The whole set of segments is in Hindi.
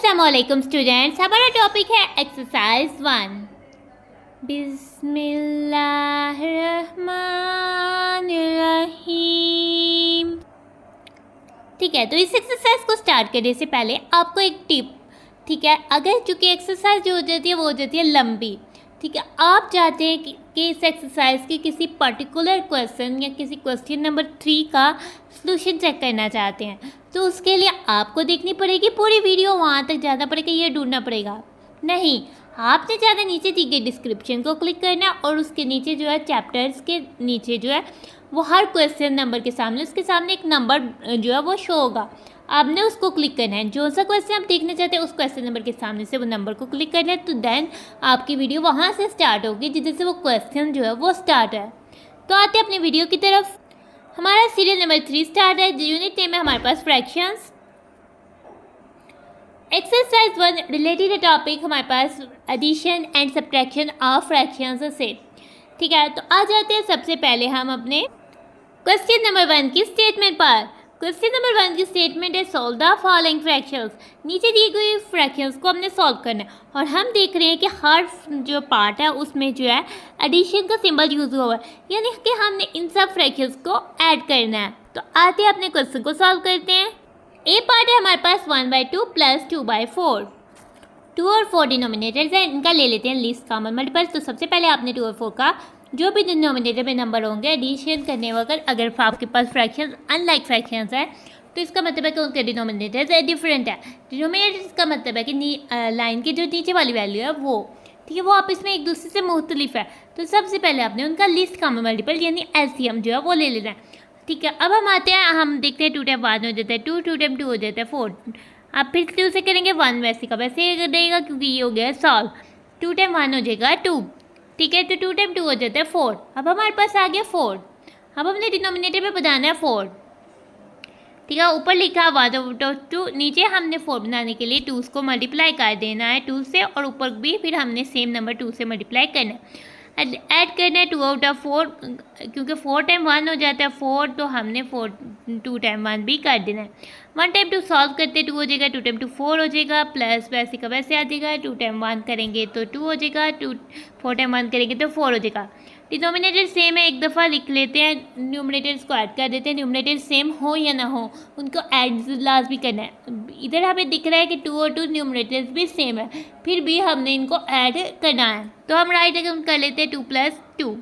अस्सलामुअलैकुम स्टूडेंट्स, हमारा टॉपिक है एक्सरसाइज 1। बिस्मिल्लाहिर्रहमानिर्रहीम। ठीक है, तो इस एक्सरसाइज को स्टार्ट करने से पहले आपको एक टिप, ठीक है, अगर चूँकि एक्सरसाइज जो हो जाती है वो हो जाती है लंबी, ठीक है, आप चाहते हैं कि इस एक्सरसाइज की किसी पर्टिकुलर क्वेश्चन या किसी क्वेश्चन नंबर 3 का सॉल्यूशन चेक करना चाहते हैं, तो उसके लिए आपको देखनी पड़ेगी पूरी वीडियो, वहाँ तक जाना पड़ेगा, ये ढूंढना पड़ेगा नहीं। आपने ज़्यादा नीचे दी गई डिस्क्रिप्शन को क्लिक करना है और उसके नीचे जो है चैप्टर्स के नीचे जो है वो हर क्वेश्चन नंबर के सामने उसके सामने एक नंबर जो है वो शो होगा, आपने उसको क्लिक करना है। जो सा क्वेश्चन आप देखना चाहते हैं उस क्वेश्चन नंबर के सामने से वो नंबर को क्लिक करना है, तो देन आपकी वीडियो वहाँ से स्टार्ट होगी जिधर से वो क्वेश्चन जो है वो स्टार्ट है। तो आते हैं अपनी वीडियो की तरफ। हमारा सीरियल नंबर 3 स्टार्ट है। यूनिट नेम है हमारे पास फ्रैक्शंस। एक्सरसाइज 1 रिलेटेड टॉपिक हमारे पास addition and subtraction of fractions से। ठीक है, तो आ जाते हैं सबसे पहले हम अपने क्वेश्चन नंबर 1 की स्टेटमेंट पर। क्वेश्चन नंबर 1 की स्टेटमेंट है सॉल्व द फॉलोइंग फ्रैक्शंस। नीचे दी गई फ्रैक्शंस को हमने सॉल्व करना है और हम देख रहे हैं कि हर जो पार्ट है उसमें जो है एडिशन का सिंबल यूज हुआ है, यानी कि हमने इन सब फ्रैक्शंस को ऐड करना है। तो आते हैं अपने क्वेश्चन को सॉल्व करते हैं। ए पार्ट है हमारे पास 1/2 प्लस 2/4। 2 और 4 डिनोमिनेटर्स हैं, इनका ले लेते हैं लीस्ट कॉमन मल्टीपल। तो सबसे पहले आपने 2 और 4 का जो भी डिनोमिनेटर में नंबर होंगे एडिशन करने वक्त, अगर आपके पास फ्रैक्शंस अनलाइक फ्रैक्शंस है तो इसका मतलब है कि उनके डिनोमिनेटर्स डिफरेंट है। डिनोमिनेटर्स का मतलब है कि लाइन की जो नीचे वाली वैल्यू है वो, ठीक है, वो आपस में एक दूसरे से मुख्तलिफ है। तो सबसे पहले आपने उनका लीस्ट कॉमन मल्टीपल यानी एलसीएम जो है वो ले लेना है। ठीक है, अब हम आते हैं, हम देखते हैं 2 टाइम 1 हो जाता है 2, 2 टाइम 2 हो जाता है 4। आप फिर 2 से करेंगे 1, वैसे का वैसे रहेगा क्योंकि ये हो गया सॉल्व। 2 टाइम 1 हो जाएगा 2, ठीक है, तो 2 टाइम 2 हो जाता है 4। अब हमारे पास आ गया 4। अब हमने डिनोमिनेटर में बनाना है 4, ठीक है, ऊपर लिखा 1/2, नीचे हमने 4 बनाने के लिए 2 को मल्टीप्लाई कर देना है 2 से, और ऊपर भी फिर हमने सेम नंबर 2 से मल्टीप्लाई करना है, ऐड करना है 2/4, क्योंकि 4 टाइम 1 हो जाता है 4, तो हमने 2 टाइम 1 भी कर देना है। 1 टाइम 2 सॉल्व करते 2 हो जाएगा, 2 टाइम 2 4 हो जाएगा, प्लस वैसे का वैसे आ जाएगा, 2 टाइम 1 करेंगे तो 2 हो जाएगा, 4 टाइम 1 करेंगे तो 4 हो जाएगा। डिनोमिनेटर सेम है, एक दफ़ा लिख लेते हैं, न्यूमरेटर्स को ऐड कर देते हैं। न्यूमरेटर सेम हो या ना हो उनको ऐड लाजमी करना है। इधर हमें दिख रहा है कि 2 और 2 न्यूमरेटर्स भी सेम है, फिर भी हमने इनको ऐड करना है। तो हम राइट अकाउंट कर लेते हैं 2 + 2।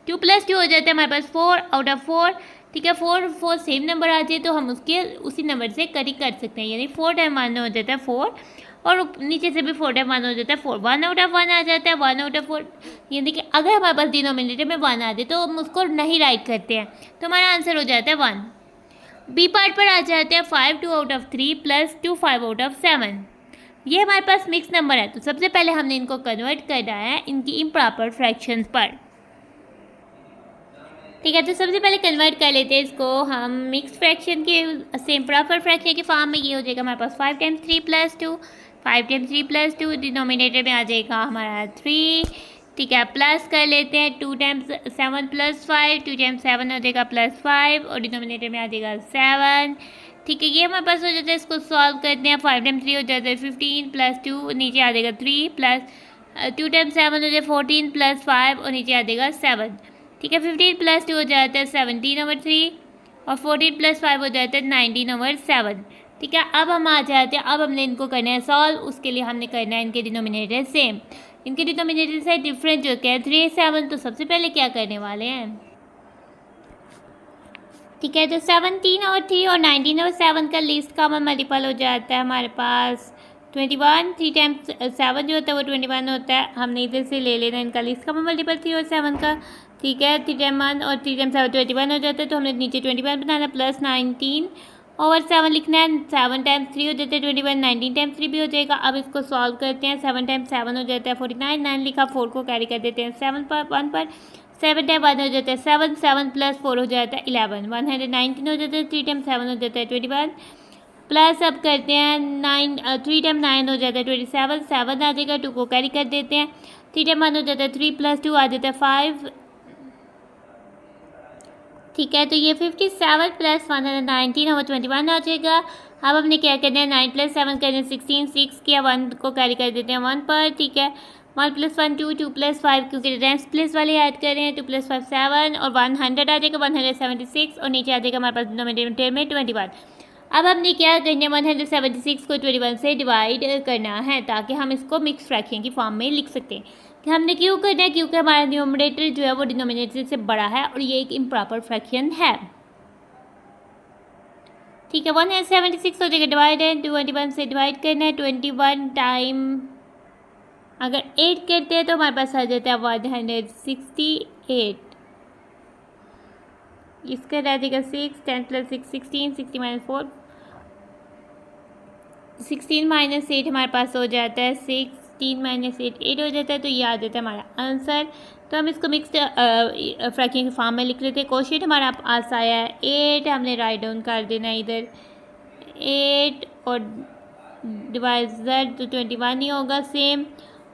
2 + 2 हो जाता है हमारे पास 4/4, ठीक है। 4 सेम नंबर आ जाए तो हम उसके उसी नंबर से करी कर सकते हैं, यानी 4 टाइम 1 हो जाता है 4, और नीचे से भी 4 टाइम 1 हो जाता है 4। 1/1 आ जाता है 1/4, यानी कि अगर हमारे पास डिनोमिनेटर में 1 आ जाए तो हम उसको नहीं राइट करते हैं, तो हमारा आंसर हो जाता है 1। बी पार्ट पर आ जाते हैं 5 2/3 प्लस 2 5/7। ये हमारे पास मिक्स नंबर है, तो सबसे पहले हमने इनको कन्वर्ट करना है इनकी इम्प्रॉपर फ्रैक्शंस पर। ठीक है, तो सबसे पहले कन्वर्ट कर लेते हैं इसको हम मिक्स फ्रैक्शन के सेम प्रॉपर फ्रैक्शन के फॉर्म में। ये हो जाएगा हमारे पास 5 टाइम्स 3 + 2, 5 टाइम्स 3 + 2, डिनोमिनेटर में आ जाएगा हमारा 3, ठीक है, प्लस कर लेते हैं 2 टाइम्स 7 + 5, 2 टाइम्स 7 हो जाएगा +5, और डिनोमिनेटर में आ जाएगा 7, ठीक है। ये हमारे पास हो जाता है, इसको सॉल्व करते हैं। 5 टाइम्स 3 हो जाता है 15 + 2, नीचे आ जाएगा 3, प्लस 2 टाइम्स 7 हो जाए 14 + 5, और नीचे आ जाएगा 7, ठीक है। 15 + 2 हो जाता है 17/3, और 14 + 5 हो जाता है 19/7, ठीक है। अब हम आ जाते हैं, अब हमने इनको करना है सॉल्व। उसके लिए हमने करना है इनके डिनोमिनेटर सेम, इनके डिनोमिनेटर से डिफरेंट जो क्या है 3 7। तो सबसे पहले क्या करने वाले हैं, ठीक है, तो 17 और 3 और 19 और 7 का लीस्ट कॉमन मल्टीपल हो जाता है हमारे पास 21। 3 टाइम्स 7 जो होता है वो 21 होता है। हमने इधर से ले लेना इनका लीस्ट कॉमन मल्टीपल 3 और 7 का, ठीक है। 3 टाइम 1 और 3 टाइम 7 21 हो जाता है, तो हमने नीचे 21 बनाना, प्लस 19/7 लिखना है। 7 टाइम्स 3 हो जाता है 21, 19 टाइम्स 3 भी हो जाएगा। अब इसको सॉल्व करते हैं। 7 टाइम्स 7 हो जाता है 49, 9 लिखा, 4 को कैरी कर देते हैं 7 पर 1 पर। 7 टाइम 1 हो जाता है 7, 7 + 4 हो जाता है 11, 119 हो जाता है। 3 टाइम 7 हो जाता है 21, प्लस अब करते हैं 3 टाइम 9 हो जाता है 27, 7 आ जाएगा, 2 को कैरी कर देते हैं। 3 टाइम 1 हो जाता है 3 + 2 आ जाता है 5, ठीक है, तो ये 57 प्लस 119 ओवर 21 आ जाएगा। अब हमने क्या करना है, 9 प्लस 7 करना है 16, 6 किया 1 को कैरी कर देते हैं 1 पर। ठीक है, 1 प्लस 1 2, 2 प्लस 5 क्योंकि रेंस प्लस वाले ऐड कर रहे हैं, 2 प्लस 5 7 और 100 आ जाएगा 176 और नीचे आ जाएगा हमारे पास डिनोमिनेटर में 21। अब हमने क्या करना है, 176 को 21 से डिवाइड करना है ताकि हम इसको मिक्स फ्रैक्शन की फॉर्म में लिख सकते हैं। कि हमने क्यों करना है, क्योंकि हमारा न्यूमरेटर जो है वो डिनोमिनेटर से बड़ा है और ये एक इम्प्रॉपर फ्रैक्शन है। ठीक है, 176 हो जाएगा डिवाइड है 21 से डिवाइड करना है 21 टाइम अगर 8 करते हैं तो हमारे पास आ जाता है 168। इसका रह जाएगा 6, 10 प्लस 6 16, 60 माइनस 4 16 माइनस 8 हमारे पास हो जाता है 16 माइनस 8 8 हो जाता है। तो ये आ जाता है हमारा आंसर। तो हम इसको मिक्स्ड फ्रैक्शन के फॉर्म में लिख लेते हैं। क्वोशिएंट हमारा पास आया है 8, हमने राइट डाउन कर देना है इधर 8 और डिवाइजर तो 21 ही होगा सेम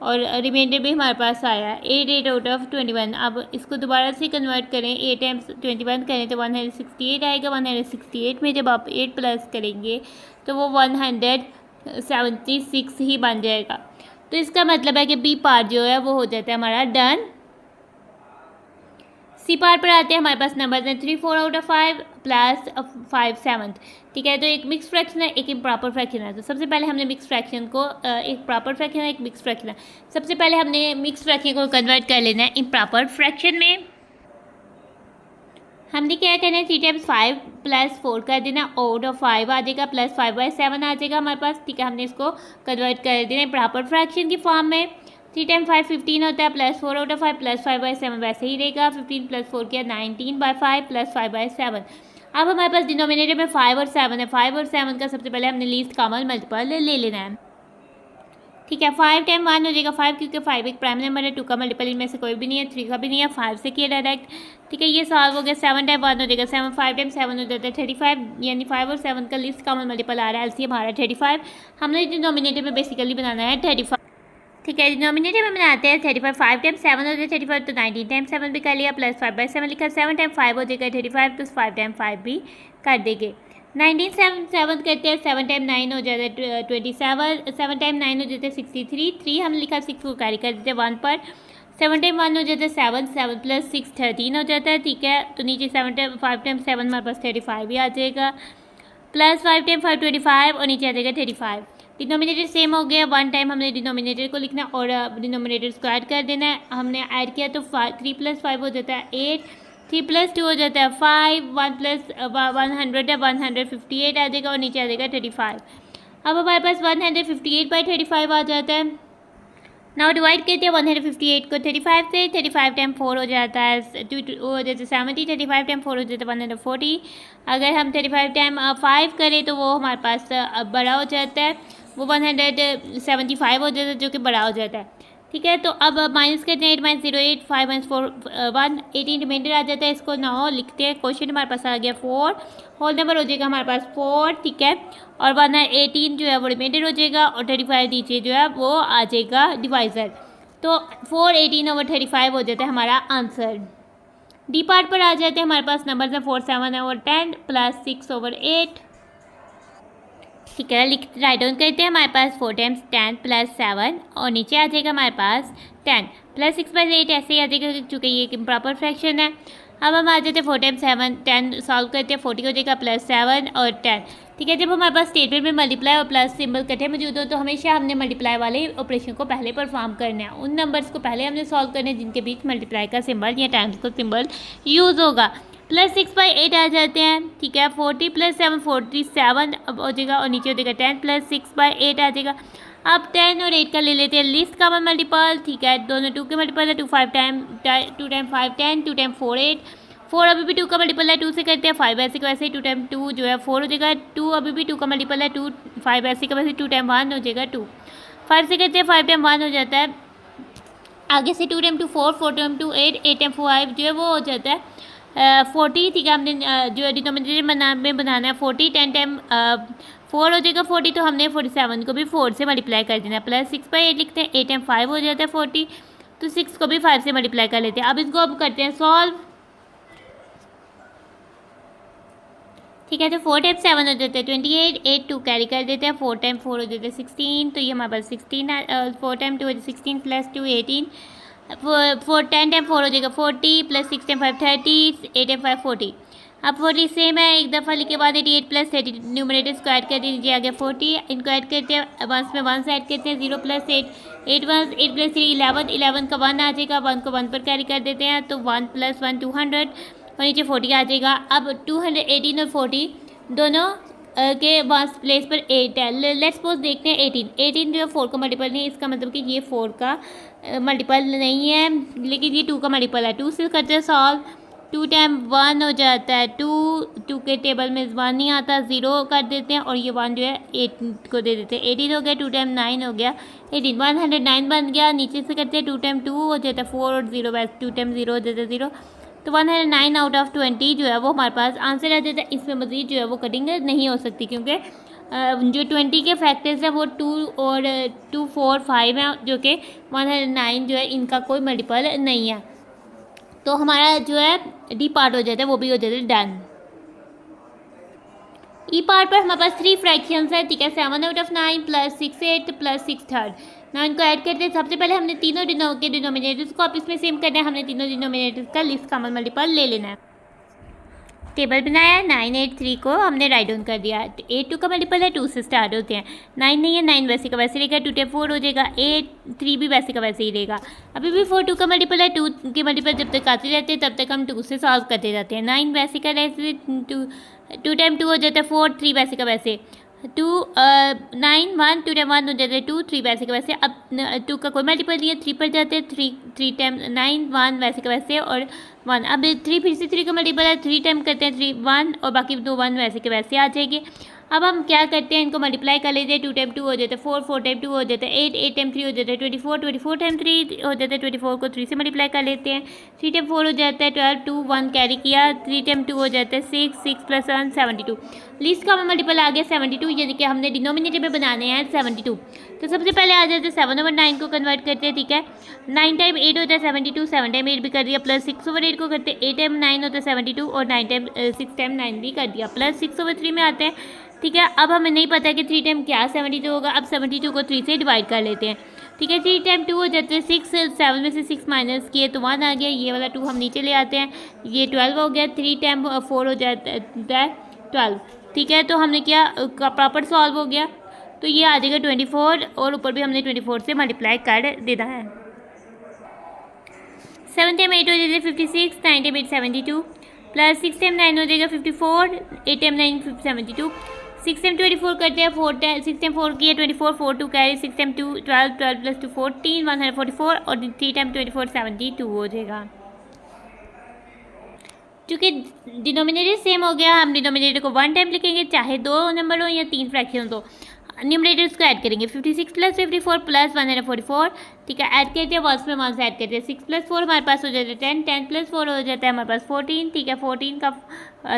और रिमाइंडर भी हमारे पास आया 8 आउट ऑफ 21। अब इसको दोबारा से कन्वर्ट करें 8 टाइम्स 21 करें तो 168 आएगा। 168 में जब आप 8 प्लस करेंगे तो वो 176 ही बन जाएगा। तो इसका मतलब है कि बी पार्ट जो है वो हो जाता है हमारा डन। सी पार्ट पर आते हैं, हमारे पास नंबर हैं 3 4 आउट ऑफ 5 प्लस 5 7। ठीक है, तो एक मिक्स फ्रैक्शन है एक इम्प्रॉपर फ्रैक्शन है। तो सबसे पहले हमने मिक्स फ्रैक्शन को एक प्रॉपर फ्रैक्शन है एक मिक्स फ्रैक्शन है, सबसे पहले हमने मिक्स फ्रैक्शन को कन्वर्ट कर लेना है इम्प्रॉपर फ्रैक्शन में। हमने क्या करना है 3 टाइम्स 5 प्लस 4 कर देना आउट ऑफ 5 आ जाएगा प्लस 5/7 आ जाएगा हमारे पास। ठीक है, हमने इसको कन्वर्ट कर देना है प्रॉपर फ्रैक्शन की फॉर्म में। 3 टाइम 5 15 होता है प्लस 4 आउट ऑफ 5 प्लस 5/7 वैसे ही रहेगा। 15 प्लस 4 किया 19/5 प्लस 5/7। अब हमारे पास डिनोमिनेटर में 5 और 7 है। 5 और 7 का सबसे पहले हमने लीस्ट कॉमन मल्टीपल ले लेना है। ठीक है, 5 टाइम 1 हो जाएगा 5 क्योंकि 5 एक प्राइम नंबर है, 2 का मल्टीपल इनमें से कोई भी नहीं है, 3 का भी नहीं है, 5 से किया डायरेक्ट। ठीक है, ये सॉल्व हो गया। 7 टाइम 1 हो जाएगा 7, 5 टाइम 7 हो जाता है 35 यानी 5 और 7 का लीस्ट कॉमन मल्टीपल आ रहा है एलसीएम हमारा 35। हमने डिनोमिनेटर में बेसिकली बनाना है 35। ठीक है, डिनोमिनेटर में बनाते हैं 35। 5 टाइम 7 हो जाए 35 तो 19 टाइम 7 भी कर लिया प्लस 5/7 लिखा। 7 टाइम 5 हो जाएगा 35 तो 5 टाइम 5 भी कर देंगे। 19 7 करते हैं 7 टाइम 9 हो जाता है 27। 7 टाइम 9 हो जाता है 63। 3 हम लिखा 6 को कैरी कर देते हैं 1 पर। 7 टाइम 1 हो जाता है 7 7 प्लस 6 13 हो जाता है। ठीक है, तो नीचे 5 टाइम 7 हमारे पास 35 ही आ जाएगा प्लस 5 टाइम 5 25 और नीचे आ जाएगा 35। डिनोमिनेटर सेम हो गया। 1 टाइम हमने डिनोमिनेटर को लिखना और डिनोमिनेटर को ऐड कर देना है। हमने ऐड किया तो 3 प्लस 5 हो जाता है 8, 3 प्लस 2 हो जाता है 5, 1 प्लस 100 है 158 आ जाएगा और नीचे आ जाएगा 35। अब हमारे पास 158/35 आ जाता है। नाउ डिवाइड करते हैं 158 को 35 से। 35 टाइम 4 हो जाता है 2 हो जाता है 70। 35 टाइम 4 हो जाता है 140। अगर हम 35 टाइम 5 करें तो वो हमारे पास बड़ा हो जाता है, वो 175 हो जाता है जो कि बड़ा हो जाता है। ठीक है, तो अब माइनस करते हैं 8 - 0 8 5 - 4 1 18 रिमाइंडर आ जाता है। इसको 9 लिखते हैं। क्वेश्चन हमारे पास आ गया 4 होल नंबर हो जाएगा हमारे पास 4। ठीक है, और 18 जो है वो रिमाइंडर हो जाएगा और 35 नीचे जो है वो आ जाएगा डिवाइज़र। तो 4 18/35 हो जाता है हमारा आंसर। डी पार्ट पर आ जाते हैं, हमारे पास नंबर है 4 7/10 प्लस 6/8। ठीक है, राइट डाउन करते हैं। हमारे पास 4 टाइम्स 10 प्लस 7 और नीचे आ जाएगा हमारे पास 10 प्लस 6/8 ऐसे ही आ जाएगा क्योंकि ये एक इम्प्रॉपर फ्रैक्शन है। अब हम आ जाते हैं 4 टाइम्स 7 10 सॉल्व करते हैं 40 हो जाएगा प्लस 7 और 10। ठीक है, जब हमारे पास स्टेटमेंट में मल्टीप्लाई और प्लस सिंबल इकट्ठे मौजूद हो तो हमेशा हमने मल्टीप्लाई वाले ऑपरेशन को पहले परफॉर्म करना है। उन नंबर्स को पहले हमने सॉल्व करना है जिनके बीच मल्टीप्लाई का सिंबल या टाइम्स का सिंबल यूज़ होगा। प्लस 6/8 आ जाते हैं। ठीक है, 40 प्लस 7 47 अब हो जाएगा और नीचे हो जाएगा 10 प्लस 6/8 आ जाएगा। अब 10 और 8 का ले लेते हैं लीस्ट कॉमन मल्टीपल। ठीक है, दोनों 2 के मल्टीपल है 2 5 टाइम 2 टाइम 5 10 2 टाइम 4 8 4 अभी भी 2 का मल्टीपल है 2 से करते हैं 5 ऐसे का वैसे 2 टाइम 2 जो है 4 हो जाएगा। 2 अभी भी 2 का मल्टीपल है 2 5 ऐसे का वैसे 2 टाइम 1 हो जाएगा 2 5 से करते हैं 5 टाइम 1 हो जाता है। आगे से 2 टाइम 2 4 4 टाइम 2 8 8 टाइम 5 जो है वो हो जाता है 40। ठीक है, हमने जो डिनोमिनेटर में बनाना है 40 10 टाइम 4 हो जाएगा 40 तो हमने 47 को भी 4 से मल्टीप्लाई कर देना है। प्लस 6/8 लिखते हैं 8 टाइम 5 हो जाता है 40 तो 6 को भी 5 से मल्टीप्लाई कर लेते हैं। अब इसको अब करते हैं सॉल्व। ठीक है, तो 4 टाइम 7 हो जाता है 28, 8 2 कैरी कर देते हैं, 4 टाइम 4 हो जाता है 16, तो ये हमारे पास 16, 4 टाइम 2 हो जाए 16 प्लस 2 18, 4 10 टाइम 4 हो जाएगा 40 प्लस 6 टाइम 5 30, 8 टाइम 5 40। अब 40 सेम है, एक दफ़ा लिखे बाद 88 प्लस 30 न्यूमरेटर को ऐड कर दीजिए, आ गया 40। इनको ऐड करते हैं, वंस में 1 से ऐड करते हैं, 0 प्लस 8, 8 1 8 प्लस 3 11, 11 का 1 आ जाएगा, 1 को 1 पर कैरी कर देते हैं, तो 1 प्लस 1 200 और नीचे 40 आ जाएगा। अब 218 और 40 दोनों के वंस प्लेस पर 8 है। लेट्स सपोज देखते हैं 18 जो है 4 का मल्टीपल नहीं है, इसका मतलब कि ये 4 का मल्टीपल नहीं है, लेकिन ये 2 का मल्टीपल है। 2 से करते हैं सॉल्व, 2 टाइम 1 हो जाता है 2 के टेबल में 1 नहीं आता, 0 कर देते हैं और ये 1 जो है 8 को दे देते हैं। 18 हो गया, 2 टाइम 9 हो गया 18, 109 बन गया। नीचे से करते हैं 2 टाइम 2 हो जाता है 4 और 0 बस 2 टाइम 0 हो जाता है 0, तो 109 आउट ऑफ 20 जो है वो हमारे पास आंसर आ जाता है। इसमें मज़ीद जो है वो कटिंग नहीं हो सकती, क्योंकि जो 20 के फैक्टर्स हैं वो 2 और 2 4 5 हैं, जो कि 109 जो है इनका कोई मल्टीपल नहीं है। तो हमारा जो है डी पार्ट हो जाता है वो भी हो जाता है डन। ई पार्ट पर हमारे पास 3 फ्रैक्शंस है, ठीक है, 7 out of 9 plus 6 8 plus 6 3rd। ना इनको ऐड करते हैं। सबसे पहले हमने तीनों के डिनोमिनेटर्स को आप इसमें सेम करना है, हमने तीनों डिनोमिनेटर्स का लीस्ट कॉमन मल्टीपल ले लेना है। टेबल बनाया, 9 8 3 को हमने राइट डाउन कर दिया। 8 2 का मल्टीपल है, 2 से स्टार्ट होते हैं। 9 नहीं है, 9 वैसे का वैसे रहेगा, 2 टाइम 4 हो जाएगा, 8 3 भी वैसे का वैसे ही रहेगा। अभी भी 4 2 का मल्टीपल है, 2 के मल्टीपल जब तक आते रहते हैं तब तक हम 2 से सॉल्व करते जाते हैं। 9 वैसे का वैसे, 2 टाइम 2 हो जाता है 4, 3 वैसे का वैसे, 2 9 1 2 टाइम 1 हो जाता है 2, 3 वैसे का वैसे। अब 2 का कोई मल्टीपल नहीं है, 3 पर जाते हैं, 3 टाइम 9 1 वैसे का वैसे और 1। अब 3 फिर से 3 का मल्टीपल है, 3 टाइम करते हैं 3 1 और बाकी 2 1 वैसे के वैसे आ जाएंगे। अब हम क्या करते हैं, इनको मल्टीप्लाई कर लेते हैं। 2 टाइम 2 हो जाता है 4, 4 टाइम 2 हो जाता है 8, 8 टाइम 3 हो जाता है 24, 24 टाइम 3 हो जाता है 24 को 3 से मल्टीप्लाई कर लेते हैं। 3 टाइम 4 हो जाता है 12, 2 1 कैरी किया, 3 टाइम 2 हो जाता है 6, 6 प्लस 1 72। लीस्ट का मल्टीपल आ गया 72, यानी कि हमने डिनोमिनेटर में बनाने हैं 72। तो सबसे पहले आ जाते हैं 7 ओवर 9 को कन्वर्ट करते हैं, ठीक है। 9 टाइम 8 होता है 72, 7 टाइम 8 भी कर दिया, प्लस 6 ओवर 8 को करते हैं, 8 टाइम 9 होता है 72 और 9 टाइम 6 टाइम 9 भी कर दिया, प्लस 6 ओवर 3 में आते हैं, ठीक है। अब हमें नहीं पता कि 3 टाइम क्या 72 होगा। अब 72 को 3 से डिवाइड कर लेते हैं, ठीक है। 3 टाइम 2 हो जाते हैं 6, 7 में से 6 माइनस किए तो 1 आ गया, ये वाला 2 हम नीचे ले आते हैं, ये 12 हो गया। 3 टाइम 4 हो जाता है 12, ठीक है। तो हमने क्या प्रॉपर सॉल्व हो गया, तो ये आ जाएगा 24 और ऊपर भी हमने 24 से मल्टीप्लाई कर देना है। 7 टाइम 8 हो जाएगा 56, 9 टाइम 8 72 प्लस 6 टाइम 9 हो जाएगा 54, 8 टाइम 9 72, 6 टाइम 24 करते हैं, 4 टाइम 6 टाइम 4 किया 24, 4 2 कैरी, 6 टाइम 2 12, 12 प्लस 2 14, 144 और 3 टाइम 24 72 हो जाएगा। क्योंकि डिनोमिनेटर सेम हो गया, हम डिनोमिनेटर को 1 टाइम लिखेंगे, चाहे 2 नंबर हो या 3 फ्रैक्शन हो। न्यूमरेटर्स को ऐड करेंगे, 56 प्लस 54 प्लस 144, ठीक है। ऐड करते हैं, वॉल्स में 1 से ऐड करते हैं, 6 प्लस 4 हमारे पास हो जाता है 10, 10 प्लस 4 हो जाता है हमारे पास 14, ठीक है। 14 का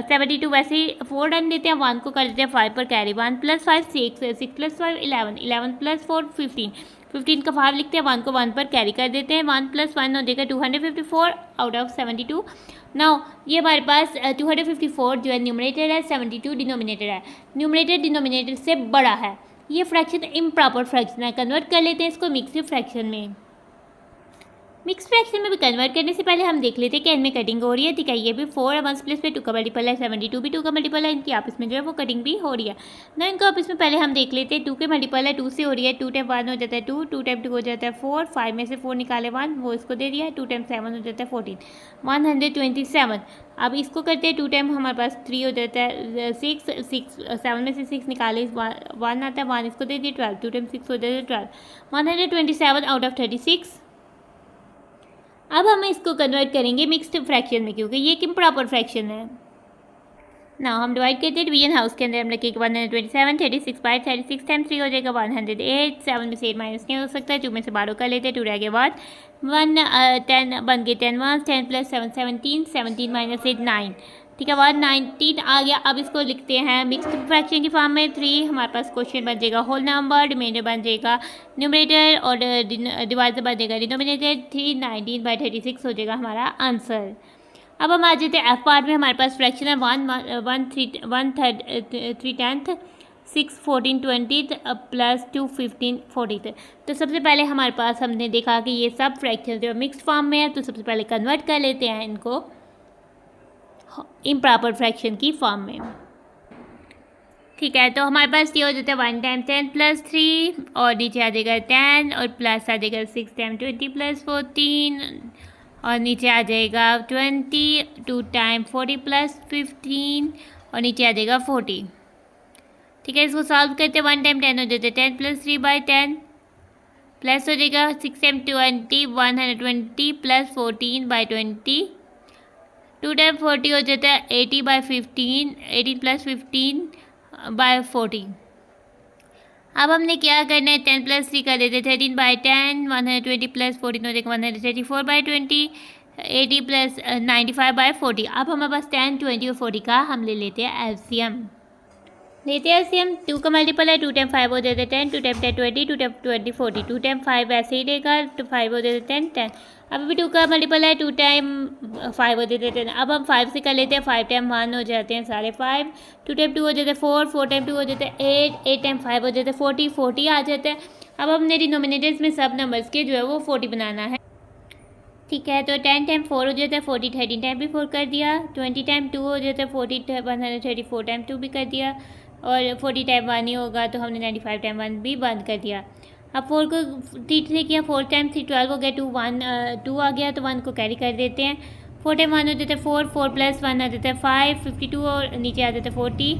72 वैसे ही 4 रन देते हैं, 1 को कर देते हैं 5 पर कैरी, 1 प्लस 5 6, 6 प्लस 5 11, 11 प्लस 4 15, 15 का 5 लिखते हैं, 1 को 1 पर कैरी कर देते हैं, 1 प्लस 1 हो जाएगा 254 आउट ऑफ 72। नाउ ये हमारे पास 254 जो है न्यूमरेटर है, 72 डिनोमिनेटर है। न्यूमरेटर डिनोमिनेटर से बड़ा है, ये फ्रैक्शन इम्प्रॉपर फ्रैक्शन है। कन्वर्ट कर लेते हैं इसको मिक्स्ड फ्रैक्शन में। मिक्स फ्रैक्शन में भी कन्वर्ट करने से पहले हम देख लेते हैं कि इनमें कटिंग हो रही है, ठीक है। ये भी 4 है, 1 प्लस पे 2 का मल्टीपल है, 72 भी 2 का मल्टीपल है, इनकी आपस में जो है वो कटिंग भी हो रही है ना। इनको आपस में पहले हम देख लेते हैं, 2 के मल्टीपल है, 2 से हो रही है, 2 टाइम 1 हो जाता है 2, 2 टाइम 2 हो जाता है 4, 5 में से 4 निकाले 1 वो इसको दे दिया है, 2 टाइम 7 हो जाता है 14, 127। अब इसको करते हैं, 2 टाइम हमारे पास 3 हो जाता है 6, 7 में से 6 निकाले 1 आता है, 1 इसको दे दिए 12, 2 टाइम 6 हो जाता है 12, 127 आउट ऑफ 36। अब हम इसको कन्वर्ट करेंगे मिक्स्ड फ्रैक्शन में, क्योंकि ये एक इम्प्रॉपर फ्रैक्शन है ना। हम डिवाइड करते हैं डिवीजन हाउस के अंदर, हम रखेंगे 127, 36 बाय 36 टाइम 3 हो जाएगा 108, 7 में से 8 माइनस नहीं हो सकता, 2 में से 12 कर लेते हैं, 2 रह गया बाद 10 बन गए 10 1 10 प्लस 7 17, 17 माइनस 8 9, ठीक है। 119 आ गया। अब इसको लिखते हैं मिक्स्ड फ्रैक्शन की फॉर्म में। 3 हमारे पास क्वेश्चन बन जाएगा होल नंबर, रिमाइंडर बन जाएगा न्यूमरेटर और डिवाइडर बन जाएगा डिनोमिनेटर, 319 बाई 36 हो जाएगा हमारा आंसर। अब हम आ जाते हैं एफ पार्ट में। हमारे पास फ्रैक्शन है 1/3 6 14 20 प्लस 2 15 40। तो सबसे पहले हमारे पास हमने देखा कि ये सब फ्रैक्शन जो मिक्स्ड फॉर्म में है, तो सबसे पहले कन्वर्ट कर लेते हैं इनको इम्प्रॉपर फ्रैक्शन की फॉर्म में। ठीक है, तो हमारे पास ये हो जाता है 1 टाइम 10 प्लस 3 और नीचे आ जाएगा 10 और प्लस आ जाएगा 6 टाइम 20 प्लस 14 और नीचे आ जाएगा 20 2 टाइम 40 प्लस 15 और नीचे आ जाएगा 40। ठीक है, इसको सॉल्व करते 1 टाइम 10 हो जाता है 10 प्लस 3/10 प्लस हो जाएगा 6 टाइम 20 120 प्लस 14/20 2 टाइम 40 हो जाता है 80/15 18 प्लस 15/40। अब हमने क्या करना है 10 प्लस 3 कर देते 13/10 120 प्लस 14 हो जाएगा 134/20 80 प्लस 95/40। अब हमारे पास 10 20 और 40 का हम ले लेते हैं एलसीएम। लेते हैं एलसीएम। 2 का मल्टीपल है 2 टाइम 5 हो जाता है 10 2 टाइम 10 20 2 टाइम 20 40 2 टाइम 5 ऐसे ही रहेगा तो 5 हो जाता है 10 10। अब अभी 2 का मल्टीपल है 2 टाइम 5 हो जाता है 10। अब हम 5 से कर लेते हैं 5 टाइम 1 हो जाते हैं सारे 5 2 टाइम 2 हो जाता है 4 4 टाइम 2 हो जाता है 8 8 टाइम 5 हो जाता है 40 40 आ जाता है। अब हमने डिनोमिनेटर्स में सब नंबर्स के जो है वो 40 बनाना है। ठीक है, तो 10 टाइम 4 हो जाता है 40 13 टाइम भी 4 कर दिया 20 टाइम 2 हो जाता है 40 134 टाइम 2 भी कर दिया और 40 टाइम 1 ही होगा तो हमने 95 टाइम 1 भी बंद कर दिया। अब 4 को 3 से किया 4 टाइम 3 12 हो गया 2 आ गया तो 1 को कैरी कर देते हैं 4 टाइम 1 हो जाता है 4 4 प्लस 1 आ जाता है 5 52 और नीचे आ जाता है 40।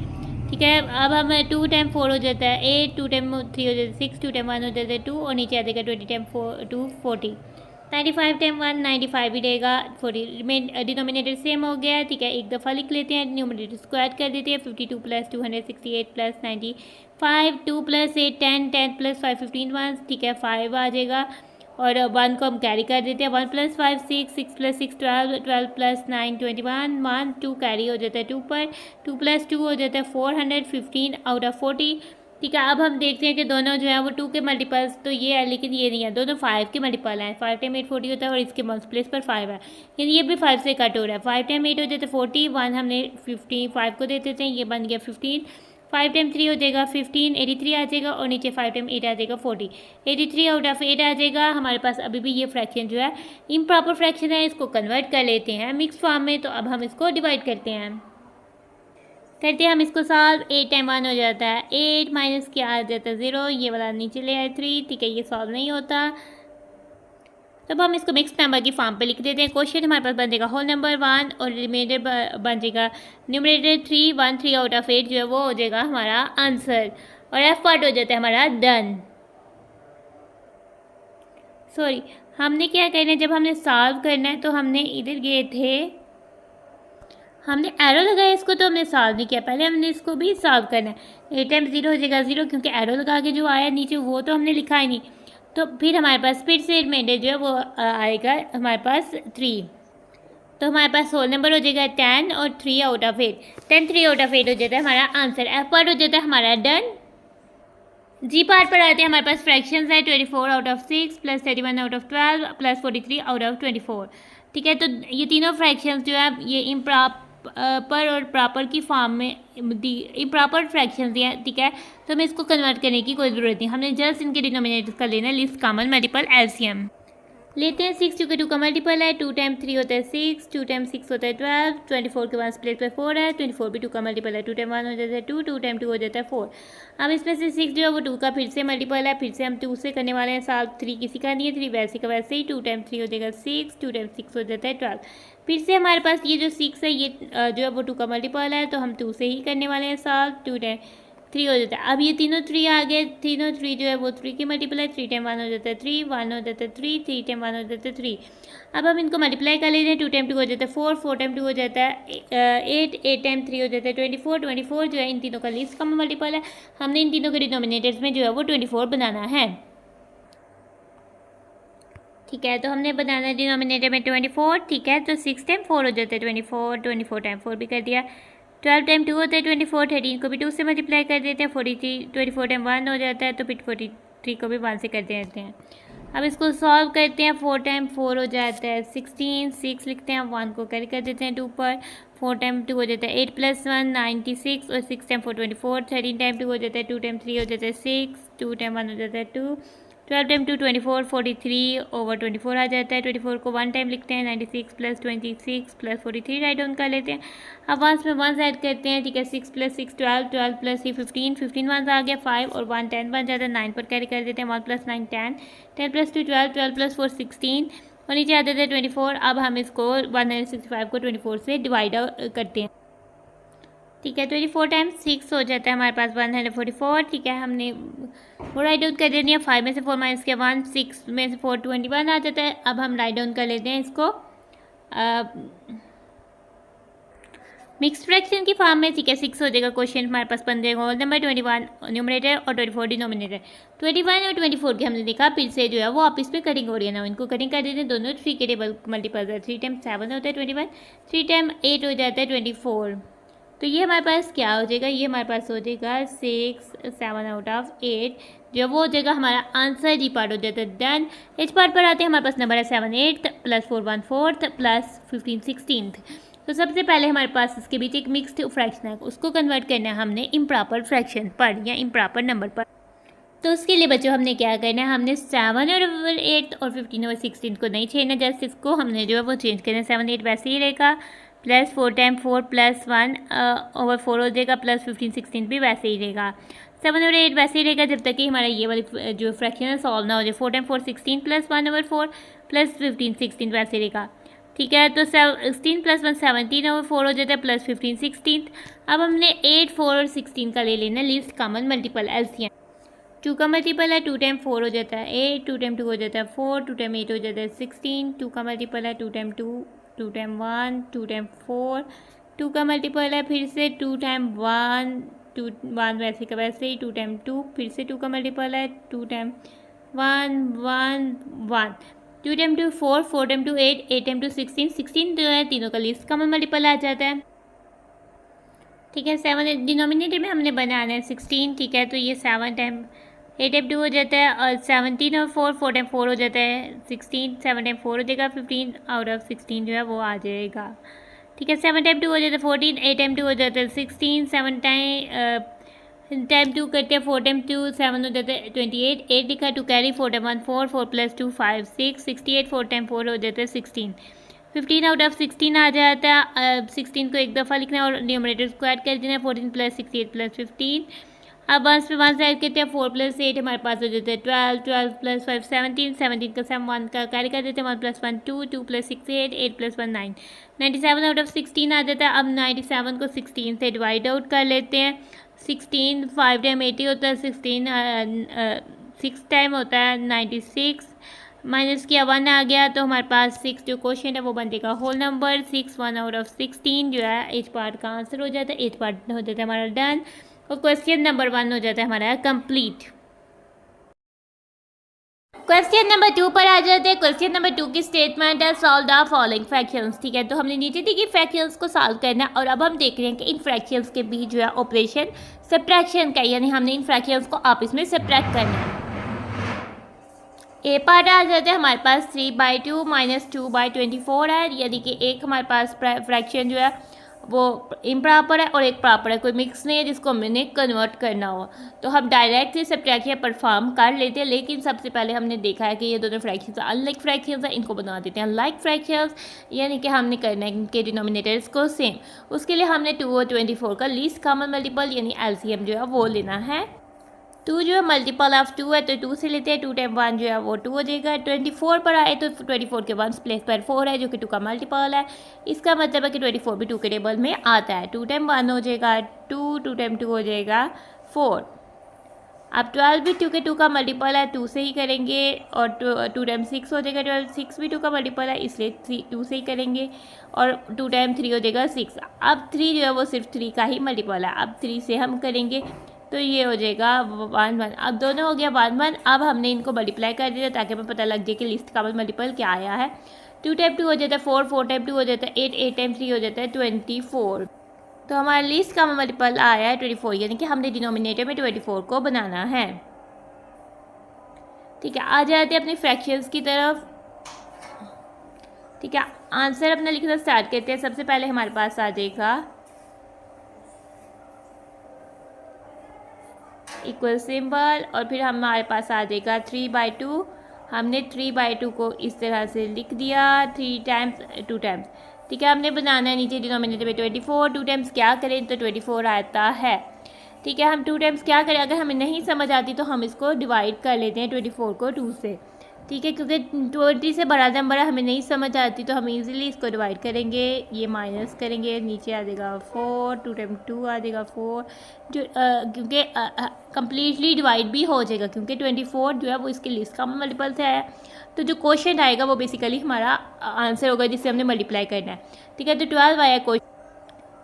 ठीक है, अब हम 2 टाइम 4 हो जाता है 8 2 टाइम 3 हो जाता है 6 2 टाइम 1 हो जाता है 2 और नीचे आ जाएगा 20 टाइम 2 40 95 टाइम 1 95 ही रहेगा 40 डिनोमिनेटर सेम हो गया। ठीक है, एक दफ़ा लिख लेते हैं न्यूमरेटर स्क्वायर कर देते हैं 52 प्लस 268 प्लस 95 2 प्लस 8 10 10 प्लस 5 15 1। ठीक है, 5 आ जाएगा और 1 को हम कैरी कर देते हैं 1 प्लस 5 6 6 प्लस 6 12 12 प्लस 9 21 1 2 कैरी हो जाता है 2 पर 2 प्लस 2 हो जाता है 415 आउट ऑफ 40। ठीक है, अब हम देखते हैं कि दोनों जो है वो 2 के मल्टीपल्स तो ये है लेकिन ये नहीं है, दोनों 5 के मल्टीपल हैं। 5 टाइम 8 40 होता है और इसके मल्टीप्लेस पर 5 है लेकिन ये भी 5 से कट हो रहा है। 5 टाइम 8 हो जाता है 40 1 हमने 50 5 को दे देते हैं ये बन गया 15 5 टाइम 3 हो जाएगा 15 83 आ जाएगा और नीचे 5 टाइम 8 आ जाएगा 40 83 आउट ऑफ 8 आ जाएगा। हमारे पास अभी भी ये फ्रैक्शन जो है इम्प्रॉपर फ्रैक्शन है, इसको कन्वर्ट कर लेते हैं मिक्स फॉर्म में। तो अब हम इसको डिवाइड करते हैं हम इसको सॉल्व 8 टाइम 1 हो जाता है 8 माइनस क्या आ जाता है 0 ये वाला नीचे ले आए 3। ठीक है, ये सॉल्व नहीं होता तब हम इसको मिक्स नंबर की फॉर्म पे लिख देते हैं। क्वेश्चन हमारे पास बन जाएगा होल नंबर 1 और रिमाइंडर बन जाएगा न्यूमरेटर 3 1 3 आउट ऑफ 8 जो है वो हो जाएगा हमारा आंसर और एफ पार्ट हो जाता है हमारा डन। सॉरी, हमने क्या करना है जब हमने सॉल्व करना है तो हमने इधर गए थे हमने एरो लगाया इसको तो हमने सॉल्व नहीं किया, पहले हमने इसको भी सॉल्व करना है। 8 टाइम 0 हो जाएगा 0 क्योंकि एरो लगा के जो आया नीचे वो तो हमने लिखा ही नहीं। तो फिर हमारे पास फिर से रिमाइंडर जो है वो आएगा हमारे पास 3। तो हमारे पास होल नंबर हो जाएगा 10 और 3 आउट ऑफ 8 10 3 आउट ऑफ 8 हो जाता है हमारा आंसर। एफ पार्ट हो जाता है हमारा डन। जी पार्ट पर आते हैं हमारे पास फ्रैक्शंस है 24 out of 6 plus 31 out of 12 plus 43 out of 24। ठीक है, तो ये तीनों फ्रैक्शंस जो है ये इम्प्रॉपर और प्रॉपर की फॉर्म में इम्प्रॉपर फ्रैक्शंस दिया। ठीक है, तो हमें इसको कन्वर्ट करने की कोई ज़रूरत नहीं, हमने जस्ट इनके डिनोमिनेटर्स का लेना है लीस्ट कॉमन मल्टीपल एलसीएम लेते हैं। 6 चूँकि 2 का मल्टीपल है 2 टाइम 3 होता है 6 2 टाइम 6 होता है 12 24 के बाद स्प्लिट पर 4 है 24 भी 2 का मल्टीपल है 2 टाइम 1 हो जाता है 2 2 टाइम 2 हो जाता है 4। अब इसमें से 6 जो है वो 2 का फिर से मल्टीपल है, फिर से हम 2 से करने वाले हैं साथ 3 किसी का नहीं है 3 वैसे का वैसे ही 2 टाइम 3 हो जाएगा 6 2 टाइम 6 हो जाता है 12। फिर से हमारे पास ये जो 6 है ये जो है वो 2 का मल्टीपल है तो हम 2 से ही करने वाले हैं साथ 2 टाइम 3 हो जाता है। अब ये तीनों 3 आ गए, तीनों 3 जो है वो 3 की मल्टीपल है 3 टाइम 1 हो जाता है 3 1 हो जाता है 3 3 टाइम 1 हो जाता है 3। अब हम इनको मल्टीप्लाई कर लेते हैं 2 टाइम 2 हो जाता है 4 4 टाइम 2 हो जाता है 8 8 टाइम 3 हो जाता है 24 24 जो है इन तीनों का लीस्ट कॉमन मल्टीपल है, हमने इन तीनों के डिनोमिनेटर्स में जो है वो 24 बनाना है। ठीक है, तो हमने बनाना है डिनोमिनेटर में 24। ठीक है, तो 6 टाइम 4 हो जाता है 24 24 टाइम 4 भी कर दिया 12 टाइम 2 होता है 24 13 को भी 2 से मल्टीप्लाई कर देते हैं 43 24 टाइम 1 हो जाता है तो फिर 43 को भी 1 से कर देते हैं अब इसको सॉल्व करते हैं। 4 टाइम 4 हो जाता है 16, 6 लिखते हैं, 1 को कैरी कर देते हैं 2 पर। 4 टाइम 2 हो जाता है 8 + 1 96 और 6 टाइम 4 24। 13 टाइम 2 हो जाता है 2 टाइम 3 हो जाता है 6, 2 टाइम 1 हो जाता है 2। 12 टाइम 2 24, 43 ओवर 24 आ जाता है। 24 को 1 टाइम लिखते हैं, 96 + 26 + 43 राइट डाउन कर लेते हैं। अब वंस में वंस ऐड करते हैं, ठीक है। 6 + 6 12, 12 + 3 15, 15 वंस आ गया 5 और 1 10 बन जाता है। 9 पर कैरी कर देते हैं, 1 + 9 10, 10 + 2 12, 12 + 4 16 और नीचे आ जाता है 24। अब हम इसको 165 को 24 से डिवाइड करते हैं, ठीक है। 24 टाइम 6 हो जाता है हमारे पास 144, ठीक है। हमने वो राइट डाउन कर देनी है। 5 में से 4 माइनस किया 1, 6 में से 4 21 आ जाता है। अब हम राइट डाउन कर लेते हैं इसको मिक्स फ्रैक्शन की फॉर्म में, ठीक है। 6 हो जाएगा, क्वेश्चन हमारे पास 15 होल नंबर 21 न्यूमरेटर और 24 डिनोमिनेटर। 21 और 24 की हमने देखा फिर से जो है वो आपस में कटिंग हो रही है ना, इनको कटिंग कर देते हैं। दोनों 3 के टेबल मल्टीपल है। 3 टाइम 7 होता है 21, 3 टाइम 8 हो जाता है 24। तो ये हमारे पास क्या हो जाएगा, ये हमारे पास हो जाएगा 6 7 आउट ऑफ 8, जो वो हो जाएगा हमारा आंसर। जी पार्ट हो जाता है डन। एच पार्ट पर आते हैं, हमारे पास नंबर है 7 8 + 4 1 4 + 15 16। तो सबसे पहले हमारे पास इसके बीच एक मिक्स्ड फ्रैक्शन है, उसको कन्वर्ट करना है हमने इम्प्रॉपर फ्रैक्शन पर या इम्प्रॉपर नंबर पर। तो उसके लिए बच्चों हमने क्या करना है, हमने 7 और 8 और 15 और 16 को नहीं छेड़ना, जस्ट इसको हमने जो है वो चेंज करना है। 7 8 वैसे ही रहेगा, प्लस 4 टाइम 4 + 1 ओवर 4 हो जाएगा, प्लस 15 16 भी वैसे ही रहेगा। 7 और 8 वैसे ही रहेगा जब तक कि हमारा ये वाली जो फ्रैक्शन है सॉल्व ना हो जाए। 4 टाइम 4 16 + 1 ओवर 4 + 15 16 वैसे रहेगा, ठीक है। तो 16 + 1 17 ओवर 4 हो जाता है, प्लस 15 16। अब हमने 8 4 और 16 का ले लेना लीस्ट कॉमन मल्टीपल एलसीएम। 2 का मल्टीपल है 2 टाइम 4 हो जाता है 8, 2 टाइम 2 हो जाता है 4, 2 टाइम 8 हो जाता है 16। 2 का मल्टीपल है 2 टाइम 2, 2 टाइम 1, 2 टाइम 4। 2 का मल्टीपल है फिर से 2 टाइम 1, 2 1 वैसे का वैसे ही। 2 टाइम 2 फिर से 2 का मल्टीपल है 2 टाइम 1 1 1। 2 टाइम 2 4, 4 टाइम 2 8, 8 टाइम 2 16, 16 जो है तीनों का लीस्ट कॉमन मल्टीपल आ जाता है, ठीक है। 7 डिनोमिनेटर में हमने बनाना है 16, ठीक है। तो ये 7 टाइम 8 टाइम 2 हो जाता है और 17 और 4, 4 टाइम 4 हो जाता है 16, 7 टाइम 4 हो जाएगा 15 आउट ऑफ 16 जो है वो आ जाएगा, ठीक है। 7 टाइम 2 हो जाता है 14, 8 टाइम 2 हो जाता है 16, 7 टाइम 2 करते हैं 4 टाइम 2 7 हो जाता है 28, 8 लिखा 2 कैरी 4 टाइम 1 4, 4 + 2 5 6, 68 4 टाइम 4 हो जाता है 16, 15 आउट ऑफ 16 आ जाता है। 16 को एक दफ़ा लिखना है और न्यूमरेटर को ऐड कर देना है। 14 + 68 + 15। अब वंस पे वंस ऐड करते हैं 4 + 8 हमारे पास हो जाता है 12, 12 + 5 17, 17 का 7 1 का कैरी कर देते हैं। 1 + 1 2, 2 + 6 8, 8 + 1 9, 97 आउट ऑफ 16 आ जाता है। अब 97 को 16 से डिवाइड आउट कर लेते हैं। 16 5 टाइम 80 होता है, 16 6 टाइम होता है 96, माइनस किया 1 आ गया तो हमारे पास 6 जो क्वेश्चन है वो बन जाएगा होल नंबर। 6 1 आउट ऑफ 16 जो है एच पार्ट का आंसर हो जाता है, एच पार्ट हो जाता है हमारा डन और क्वेश्चन नंबर 1 हो जाता है हमारा कंप्लीट। क्वेश्चन नंबर 2 पर आ जाते हैं। क्वेश्चन नंबर 2 की स्टेटमेंट है सॉल्व द फॉलोइंग फ्रैक्शंस, ठीक है। तो हमने नीचे दी कि फ्रैक्शंस को सॉल्व करना है और अब हम देख रहे हैं कि इन फ्रैक्शंस के बीच जो है ऑपरेशन सब्ट्रैक्शन का, यानी हमने इन फ्रैक्शंस को आपस में सब्ट्रैक्ट करना है। ए पार्ट आ जाता है हमारे पास 3/2 - 2/24 है, यानी कि एक हमारे पास फ्रैक्शन जो है वो इम्प्रॉपर है और एक प्रॉपर है, कोई मिक्स नहीं है जिसको हमने कन्वर्ट करना हो। तो हम डायरेक्ट ही सब्ट्रैक्शन परफॉर्म कर लेते हैं, लेकिन सबसे पहले हमने देखा है कि ये दोनों फ्रैक्शंस अनलाइक फ्रैक्शंस हैं, इनको बना देते हैं लाइक फ्रैक्शंस, यानी कि हमने करना है इनके डिनोमिनेटर्स को सेम। उसके लिए हमने 2 और 24 का लीस्ट कॉमन मल्टीपल यानी एलसीएम जो है वो लेना है। 2 जो है मल्टीपल ऑफ 2 है तो 2 से लेते हैं। 2 टाइम 1 जो है वो 2 हो जाएगा। 24 पर आए तो 24 के 1 प्लेस पर 4 है जो कि 2 का मल्टीपल है, इसका मतलब है कि 24 भी 2 के टेबल में आता है। 2 टाइम 1 हो जाएगा 2, 2 टाइम 2 हो जाएगा 4। अब 12 भी 2 के 2 का मल्टीपल है, 2 से ही करेंगे और 2 टाइम 6 हो जाएगा 12, 6 भी 2 का मल्टीपल है इसलिए 2 से ही करेंगे और 2 टाइम 3 हो जाएगा 6। अब 3 जो है वो सिर्फ 3 का ही मल्टीपल है, अब 3 से हम करेंगे तो ये हो जाएगा 1 1। अब दोनों हो गया 1 1। अब हमने इनको मल्टीप्लाई कर दिया ताकि हमें पता लग जाए कि लिस्ट का मल्टीपल क्या आया है। 2 टाइम 2 हो जाता है 4, 4 टाइम 2 हो जाता है 8, 8 टाइम 3 हो जाता है 24। तो हमारा लिस्ट का मल्टीपल आया है 24, यानी कि हमने डिनोमिनेटर में 24 को बनाना है। ठीक है, आ जाते हैं अपने फ्रैक्शंस की तरफ। ठीक है, आंसर अपना लिखना स्टार्ट करते हैं। सबसे पहले हमारे पास आ जाएगा इक्वल सिंबल और फिर हमारे पास आ जाएगा 3/2। हमने 3/2 को इस तरह से लिख दिया 3 टाइम्स 2 टाइम्स। ठीक है, हमने बनाना है नीचे डिनोमिनेटर में 24। 2 टाइम्स क्या करें तो 24 आता है। ठीक है, हम 2 टाइम्स क्या करें, अगर हमें नहीं समझ आती तो हम इसको डिवाइड कर लेते हैं 24 को 2 से। ठीक है, क्योंकि 20 से बड़ा नंबर हमें नहीं समझ आती तो हम इजीली इसको डिवाइड करेंगे, ये माइनस करेंगे, नीचे आ जाएगा 4, 2 टाइम 2 आ जाएगा 4, जो क्योंकि कम्प्लीटली डिवाइड भी हो जाएगा क्योंकि 24 जो है वो इसके लिस्ट का मल्टीपल से आया। तो जो क्वेश्चन आएगा वो बेसिकली हमारा आंसर होगा जिससे हमने मल्टीप्लाई करना है। ठीक है, तो 12 आया क्वेश्चन।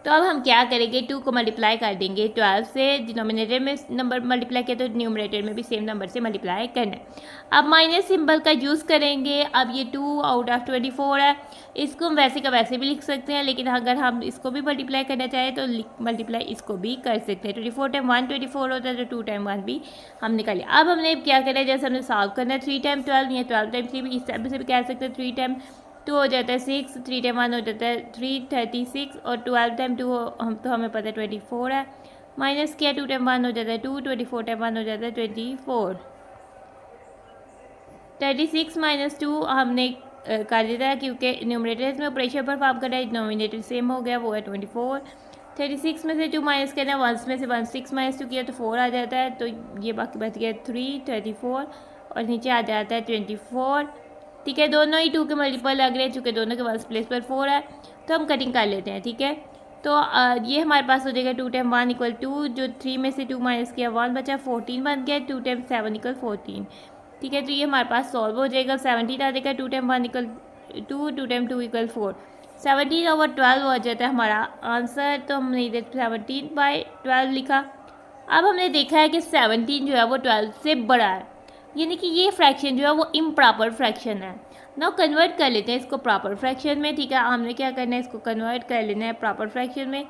तो अब हम क्या करेंगे, 2 को मल्टीप्लाई कर देंगे 12 से। डिनोमिनेटर में नंबर मल्टीप्लाई किया तो न्यूमरेटर में भी सेम नंबर से मल्टीप्लाई करना है। अब माइनस सिंबल का यूज़ करेंगे। अब ये 2 आउट ऑफ 24 है, इसको हम वैसे का वैसे भी लिख सकते हैं, लेकिन अगर हम इसको भी मल्टीप्लाई करना चाहें तो मल्टीप्लाई इसको भी कर सकते हैं। 24 टाइम 1 24 होता है तो 2 टाइम 1 भी हम निकाल लिया। अब हमने क्या करना है, जैसे हमने सॉल्व करना है 3 टाइम 12 या 12 टाइम 3 भी, इस टाइप से भी कह सकते हैं। 3 टाइम 2 हो जाता है 6, 3 टाइम 1 हो जाता है 3 36 और 12 टाइम 2 हम तो हमें पता है 24 है। माइनस किया 2 टाइम 1 हो जाता है 2, 24 टाइम 1 हो जाता है 24। 36 माइनस 2 हमने कर दिया है क्योंकि न्यूमरेटर में ऑपरेशन परफॉर्म कर रहा है, डिनोमिनेटर सेम हो गया, वो है 24। 36 में से 2 माइनस करना है, 1 में से 1 6 माइनस 2 किया तो 4 आ जाता है, तो ये बाकी बच गया 3 34 और नीचे आ जाता है 24। ठीक है, दोनों ही 2 के मल्टीपल लग रहे हैं, चूँकि दोनों के 1 प्लेस पर 4 है तो हम कटिंग कर लेते हैं। ठीक है, तो ये हमारे पास हो जाएगा 2 टाइम 1 इक्वल 2, जो 3 में से 2 माइनस किया 1 बचा, 14 बन गया। 2 टाइम 7 इक्वल 14। ठीक है, तो ये हमारे पास सॉल्व हो जाएगा। 17 आ जाएगा, 2 टाइम 1 इक्वल 2, 2 टाइम 2 इक्वल 4। 17/12 हो जाता है हमारा आंसर। तो हमने इधर 17/12 लिखा। अब हमने देखा है कि 17 जो है वो 12 से बड़ा है, यानी कि ये फ्रैक्शन जो है वो इम्प्रॉपर फ्रैक्शन है। नाउ कन्वर्ट कर लेते हैं इसको प्रॉपर फ्रैक्शन में। ठीक है, हमने क्या करना है, इसको कन्वर्ट कर लेना है प्रॉपर फ्रैक्शन में।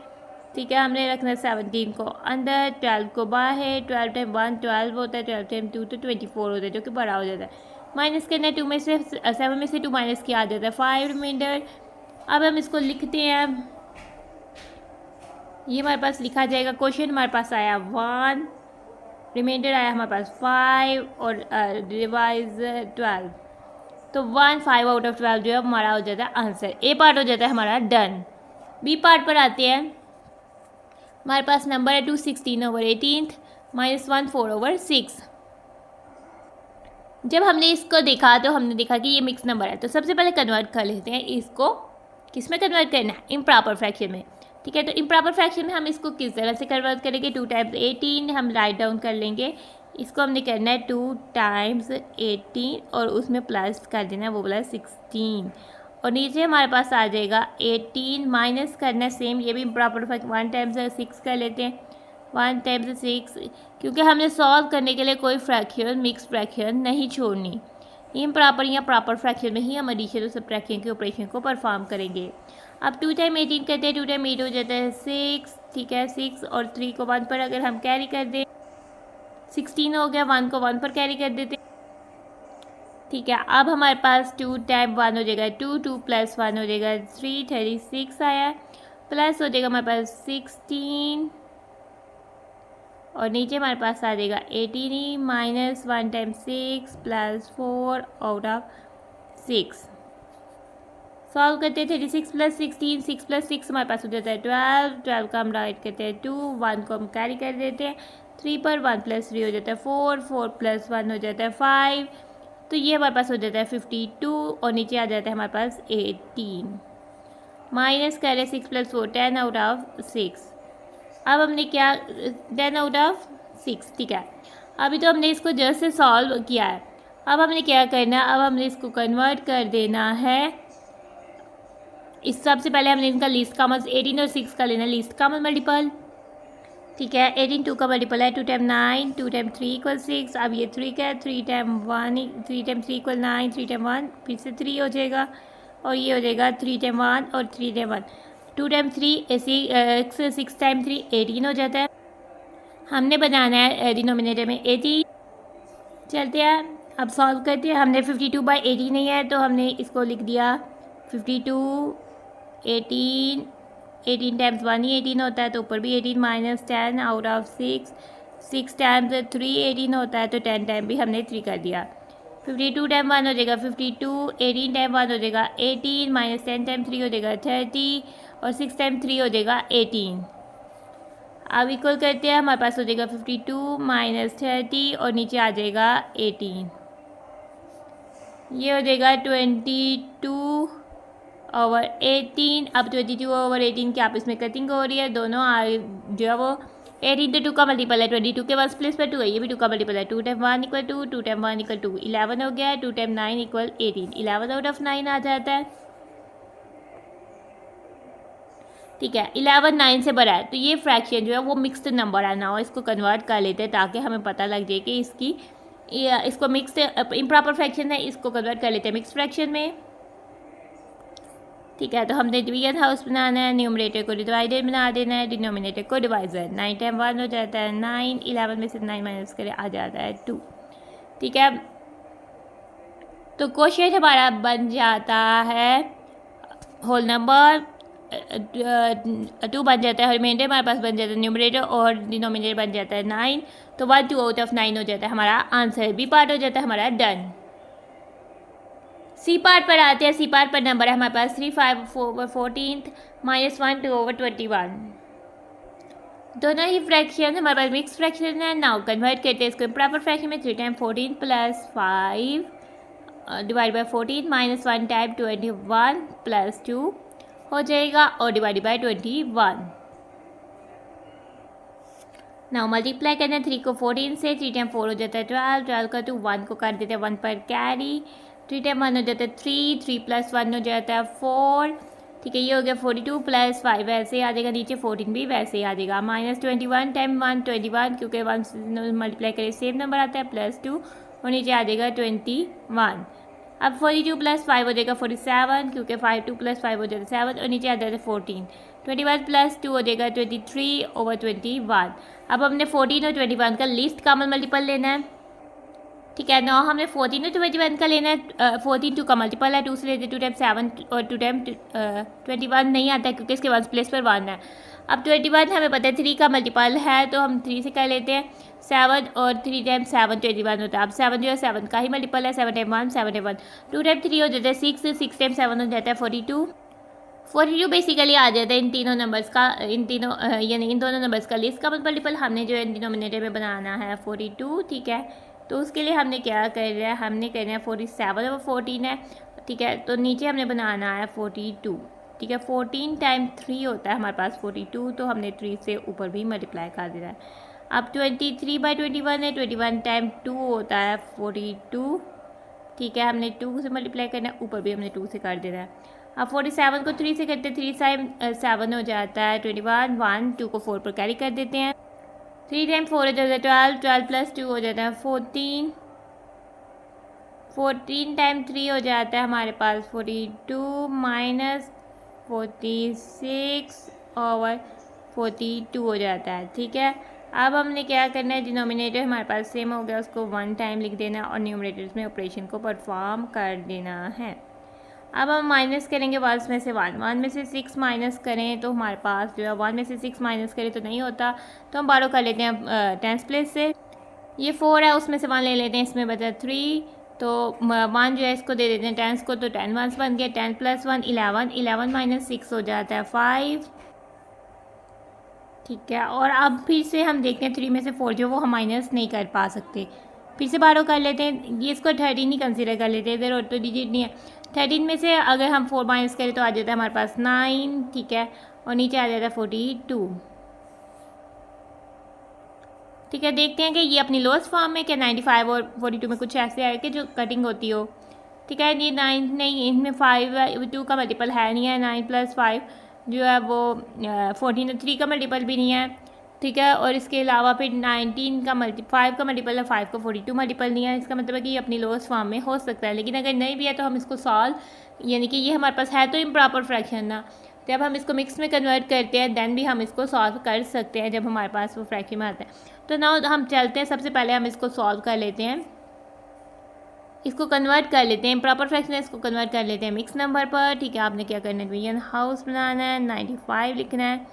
ठीक है, हमने रखना है 17 को अंदर, 12 को बाहर। 12 टाइम 1 12 होता है, 12 टाइम 2 तो 24 होता है, जो कि बड़ा हो जाता है। माइनस करना है 2 में से 7 में से 2 माइनस किया आ जाता है 5 रिमाइंडर। अब हम इसको लिखते हैं, ये हमारे पास लिखा जाएगा। क्वेश्चन हमारे पास आया 1, रिमाइंडर आया हमारे पास 5 और डिवाइज 12, तो 1 5 आउट ऑफ 12 जो है हमारा हो जाता है आंसर। ए पार्ट हो जाता है हमारा डन। बी पार्ट पर आते हैं। हमारे पास नंबर है 2 16/18 माइनस 1 4/6। जब हमने इसको देखा तो हमने देखा कि ये मिक्स नंबर है, तो सबसे पहले कन्वर्ट कर लेते हैं इसको। किस में कन्वर्ट करना है, इम्प्रॉपर फ्रैक्शन में। ठीक है, तो इम्प्रॉपर फ्रैक्शन में हम इसको किस तरह से कन्वर्ट करेंगे, 2 टाइम्स 18 हम राइट डाउन कर लेंगे। इसको हमने करना है 2 टाइम्स 18 और उसमें प्लस कर देना है, वो बोला 16 और नीचे हमारे पास आ जाएगा 18 माइनस करना है सेम, ये भी इम्प्रॉपर फ्रैक्शन। 1 टाइम्स 6 कर लेते हैं, 1 टाइम्स 6, क्योंकि हमने सॉल्व करने के लिए कोई फ्रैक्शन मिक्स फ्रैक्शन नहीं छोड़नी। इम्प्रॉपर या प्रॉपर फ्रैक्शन में ही हम एडिशन और सब्ट्रैक्शन के ऑपरेशन को परफॉर्म करेंगे। अब 2 टाइम 18 करते हैं, 2 टाइम 8 हो जाता है 6। ठीक है, 6 और 3 को 1 पर अगर हम कैरी कर दें 16 हो गया, 1 को 1 पर कैरी कर देते। ठीक है, अब हमारे पास 2 टाइम 1 हो जाएगा 2, 2 प्लस 1 हो जाएगा 3 36 आया, प्लस हो जाएगा हमारे पास 16 और नीचे हमारे पास आ जाएगा 18 minus 1 time 6 plus 4 out of 6। Solve करते हैं 36 प्लस 16, 6 प्लस 6 हमारे पास हो जाता है 12। 12 का हम राइट करते हैं 2, 1 को हम कैरी कर देते हैं 3 पर, 1 प्लस 3 हो जाता है 4, 4 प्लस 1 हो जाता है 5, तो ये हमारे पास हो जाता है 52 और नीचे आ जाता है हमारे पास 18। माइनस करें 6 प्लस 4 10 आउट ऑफ 6। अब हमने क्या 10 आउट ऑफ 6। ठीक है, अभी तो हमने इसको जस्ट से सॉल्व किया है। अब हमने क्या करना है, अब हमने इसको कन्वर्ट कर देना है। इस सबसे पहले हमने इनका लीस्ट कॉमन 18 और 6 का लेना लीस्ट कॉमन मल्टीपल। ठीक है, 18 2 का मल्टीपल है, 2 टाइम 9, 2 टाइम 3 इक्वल 6। अब ये 3 का है, 3 टाइम 3 इक्वल 9, 3 टाइम 1 फिर से 3 हो जाएगा और ये हो जाएगा 3 टाइम 1 और 3 टाइम 1, 2 टाइम 3 ऐसे 6 टाइम 3 18 हो जाता है। हमने बनाना है डिनोमिनेटर में 18। चलते हैं, अब सॉल्व करते हैं। हमने 52/18 नहीं है तो हमने इसको लिख दिया 52 18 18 टाइम्स 1 ही 18 होता है, तो ऊपर भी 18 माइनस 10 आउट ऑफ 6 टाइम्स 3 18 होता है, तो 10 टाइम भी हमने 3 कर दिया। 52 टाइम 1 हो जाएगा 52, 18 टाइम 1 हो जाएगा 18 माइनस 10 टाइम 3 हो जाएगा 30 और 6 टाइम 3 हो जाएगा 18। अब इक्वल करते हैं, हमारे पास हो जाएगा 52 माइनस 30 और नीचे आ जाएगा 18। ये हो जाएगा 22/18। अब 22/18 की आपस में कटिंग हो रही है, दोनों जो है वो 18 तो 2 का मल्टीपल है, 22 के पास प्लेस पर 2 है, ये भी 2 का मल्टीपल है। 2 टाइम 1 इक्वल 2, 2 टाइम 1 इक्वल 2, 11 हो गया है। 2 टाइम 9 इक्वल 18, 11 आउट ऑफ 9 आ जाता है। ठीक है, 11 9 से बड़ा है, तो ये फ्रैक्शन जो है वो मिक्स्ड नंबर है ना, इसको कन्वर्ट कर लेते हैं ताकि हमें पता लग जाए कि इसको मिक्स्ड इम्प्रॉपर फ्रैक्शन है, इसको कन्वर्ट कर लेते हैं मिक्स्ड फ्रैक्शन में। ठीक है, तो हमने डिवीजन हाउस बनाना है, न्यूमरेटर को डिवाइडर बना देना है, डिनोमिनेटर को डिवाइजर। 9 टाइम 1 हो जाता है 9, 11 में से 9 माइनस करें आ जाता है 2। ठीक है, तो क्वेश्चन हमारा बन जाता है होल नंबर 2 बन जाता है, रिमाइंडर हमारे पास बन जाता है न्यूमरेटर और डिनोमिनेटर बन जाता है 9, तो 1 2 आउट ऑफ 9 हो जाता है हमारा आंसर। बी पार्ट हो जाता है हमारा डन। सी पार्ट पर आते हैं। सी पार्ट पर नंबर है हमारे पास 3 5/14 माइनस 1 2/21। दोनों ही फ्रैक्शन हमारे पास मिक्स फ्रैक्शन है। नाउ कन्वर्ट करते हैं इसको प्रॉपर फ्रैक्शन में। 3 time 14 plus 5 divide by 14 minus 1 time 21 plus 2 हो जाएगा और डिवाइड बाई 21। नाउ मल्टीप्लाई करना है 3 को 14 से। 3 टाइम 4 हो जाता है 12, 12 का 2 1 को कर देते हैं 1 पर कैरी। 3 टाइम 1 हो जाता है 3, 3 प्लस 1 हो जाता है 4। ठीक है, ये हो गया 42 प्लस 5 वैसे ही आ जाएगा, नीचे 14 भी वैसे ही आ जाएगा। माइनस 21 टाइम 1 21, क्योंकि 1 मल्टीप्लाई करें सेम नंबर आता है, प्लस 2 और नीचे आ जाएगा 21। अब 42 प्लस 5 हो जाएगा 47, क्योंकि 2 प्लस 5 हो जाता है 7 और नीचे आ जाता है 14। 21 प्लस 2 हो जाएगा 23/21। अब हमने 14 और 21 का लीस्ट कॉमन मल्टीपल लेना है। ठीक है, ना हमने 14 और 21 का लेना है। 14 2 का मल्टीपल है, 2 से लेते 2 टाइम 7 और 2 टाइम 21 नहीं आता है क्योंकि इसके बाद प्लेस पर 1 है। अब 21 हमें पता है 3 का मल्टीपल है, तो हम 3 से कर लेते हैं 7 और 3 टाइम 7 21 होता है। अब 7 जो है 7 का ही मल्टीपल है, 7 टाइम 1 7 टाइम 1, 2 टाइम 3 हो जाता है 6, 6 टाइम 7 हो जाता है 42। 42 बेसिकली आ जाता है इन तीनों नंबर्स का, यानी इन दोनों नंबर्स का लीस्ट का मल्टीपल हमने जो है डिनोमिनेटर में बनाना है 42। ठीक है, तो उसके लिए हमने क्या कर रहा है, हमने करना है 47 और 14 है। ठीक है, तो नीचे हमने बनाना है 42। ठीक है, 14 टाइम 3 होता है हमारे पास 42, तो हमने 3 से ऊपर भी मल्टीप्लाई कर देना है। अब 23/21 है, 21 टाइम 2 होता है 42। ठीक है, हमने 2 से मल्टीप्लाई करना है, ऊपर भी हमने 2 से कर देना है। अब 47 को 3 से करते हैं, 3 टाइम 7 हो जाता है 21, 1 2 को 4 पर कैरी कर देते हैं। 3 टाइम 4 हो जाता है 12, 12 प्लस 2 हो जाता है 14, 14 टाइम 3 हो जाता है हमारे पास 42 माइनस 46 और 42 हो जाता है। ठीक है, अब हमने क्या करना है, डिनोमिनेटर हमारे पास सेम हो गया, उसको 1 टाइम लिख देना है और न्यूमरेटर्स में ऑपरेशन को परफॉर्म कर देना है। अब हम माइनस करेंगे 1 में से 1 में से 6 माइनस करें तो हमारे पास जो है 1 में से 6 माइनस करें तो नहीं होता, तो हम बारो कर लेते हैं 10 प्लेस से। ये 4 है, उसमें से 1 ले लेते हैं, इसमें बचा 3, तो 1 जो है इसको दे देते हैं 10 को, तो 10 1 बन गया। 10 प्लस 1 11, 11 माइनस 6 हो जाता है 5। ठीक है, और अब फिर से हम देखते हैं 3 में से 4 जो वो हम माइनस नहीं कर पा सकते, फिर से बारो कर लेते हैं। ये इसको 13 ही कंसिडर कर लेते हैं, इधर ऑटो डिजिट नहीं है। 13 में से अगर हम 4 माइनस करें तो आ जाता है हमारे पास 9। ठीक है, और नीचे आ जाता है 42। ठीक है, देखते हैं कि ये अपनी लोएस्ट फॉर्म में क्या 95 और 42 में कुछ ऐसे है कि जो कटिंग होती हो। ठीक है, ये 9 नहीं, इनमें 5 2 का मल्टीपल है नहीं है। 9 प्लस 5 जो है वो 14 3 का मल्टीपल भी नहीं है। ठीक है, और इसके अलावा फिर 19 का 5 का मल्टीपल है, 5 का 42 मल्टीपल नहीं है। इसका मतलब है कि ये अपनी लोएस्ट फॉर्म में हो सकता है, लेकिन अगर नहीं भी है तो हम इसको सॉल्व, यानी कि ये हमारे पास है तो इम्प्रॉपर फ्रैक्शन ना, जब हम इसको मिक्स में कन्वर्ट करते हैं देन भी हम इसको सॉल्व कर सकते हैं जब हमारे पास वो फ्रैक्शन में आता है। तो ना हम चलते हैं, सबसे पहले हम इसको सॉल्व कर लेते हैं। इसको कन्वर्ट कर लेते हैं, प्रॉपर फ्रैक्शन है, इसको कन्वर्ट कर लेते हैं मिक्स नंबर पर। ठीक है, आपने क्या करना है, डिवीजन हाउस बनाना है, 95 लिखना है,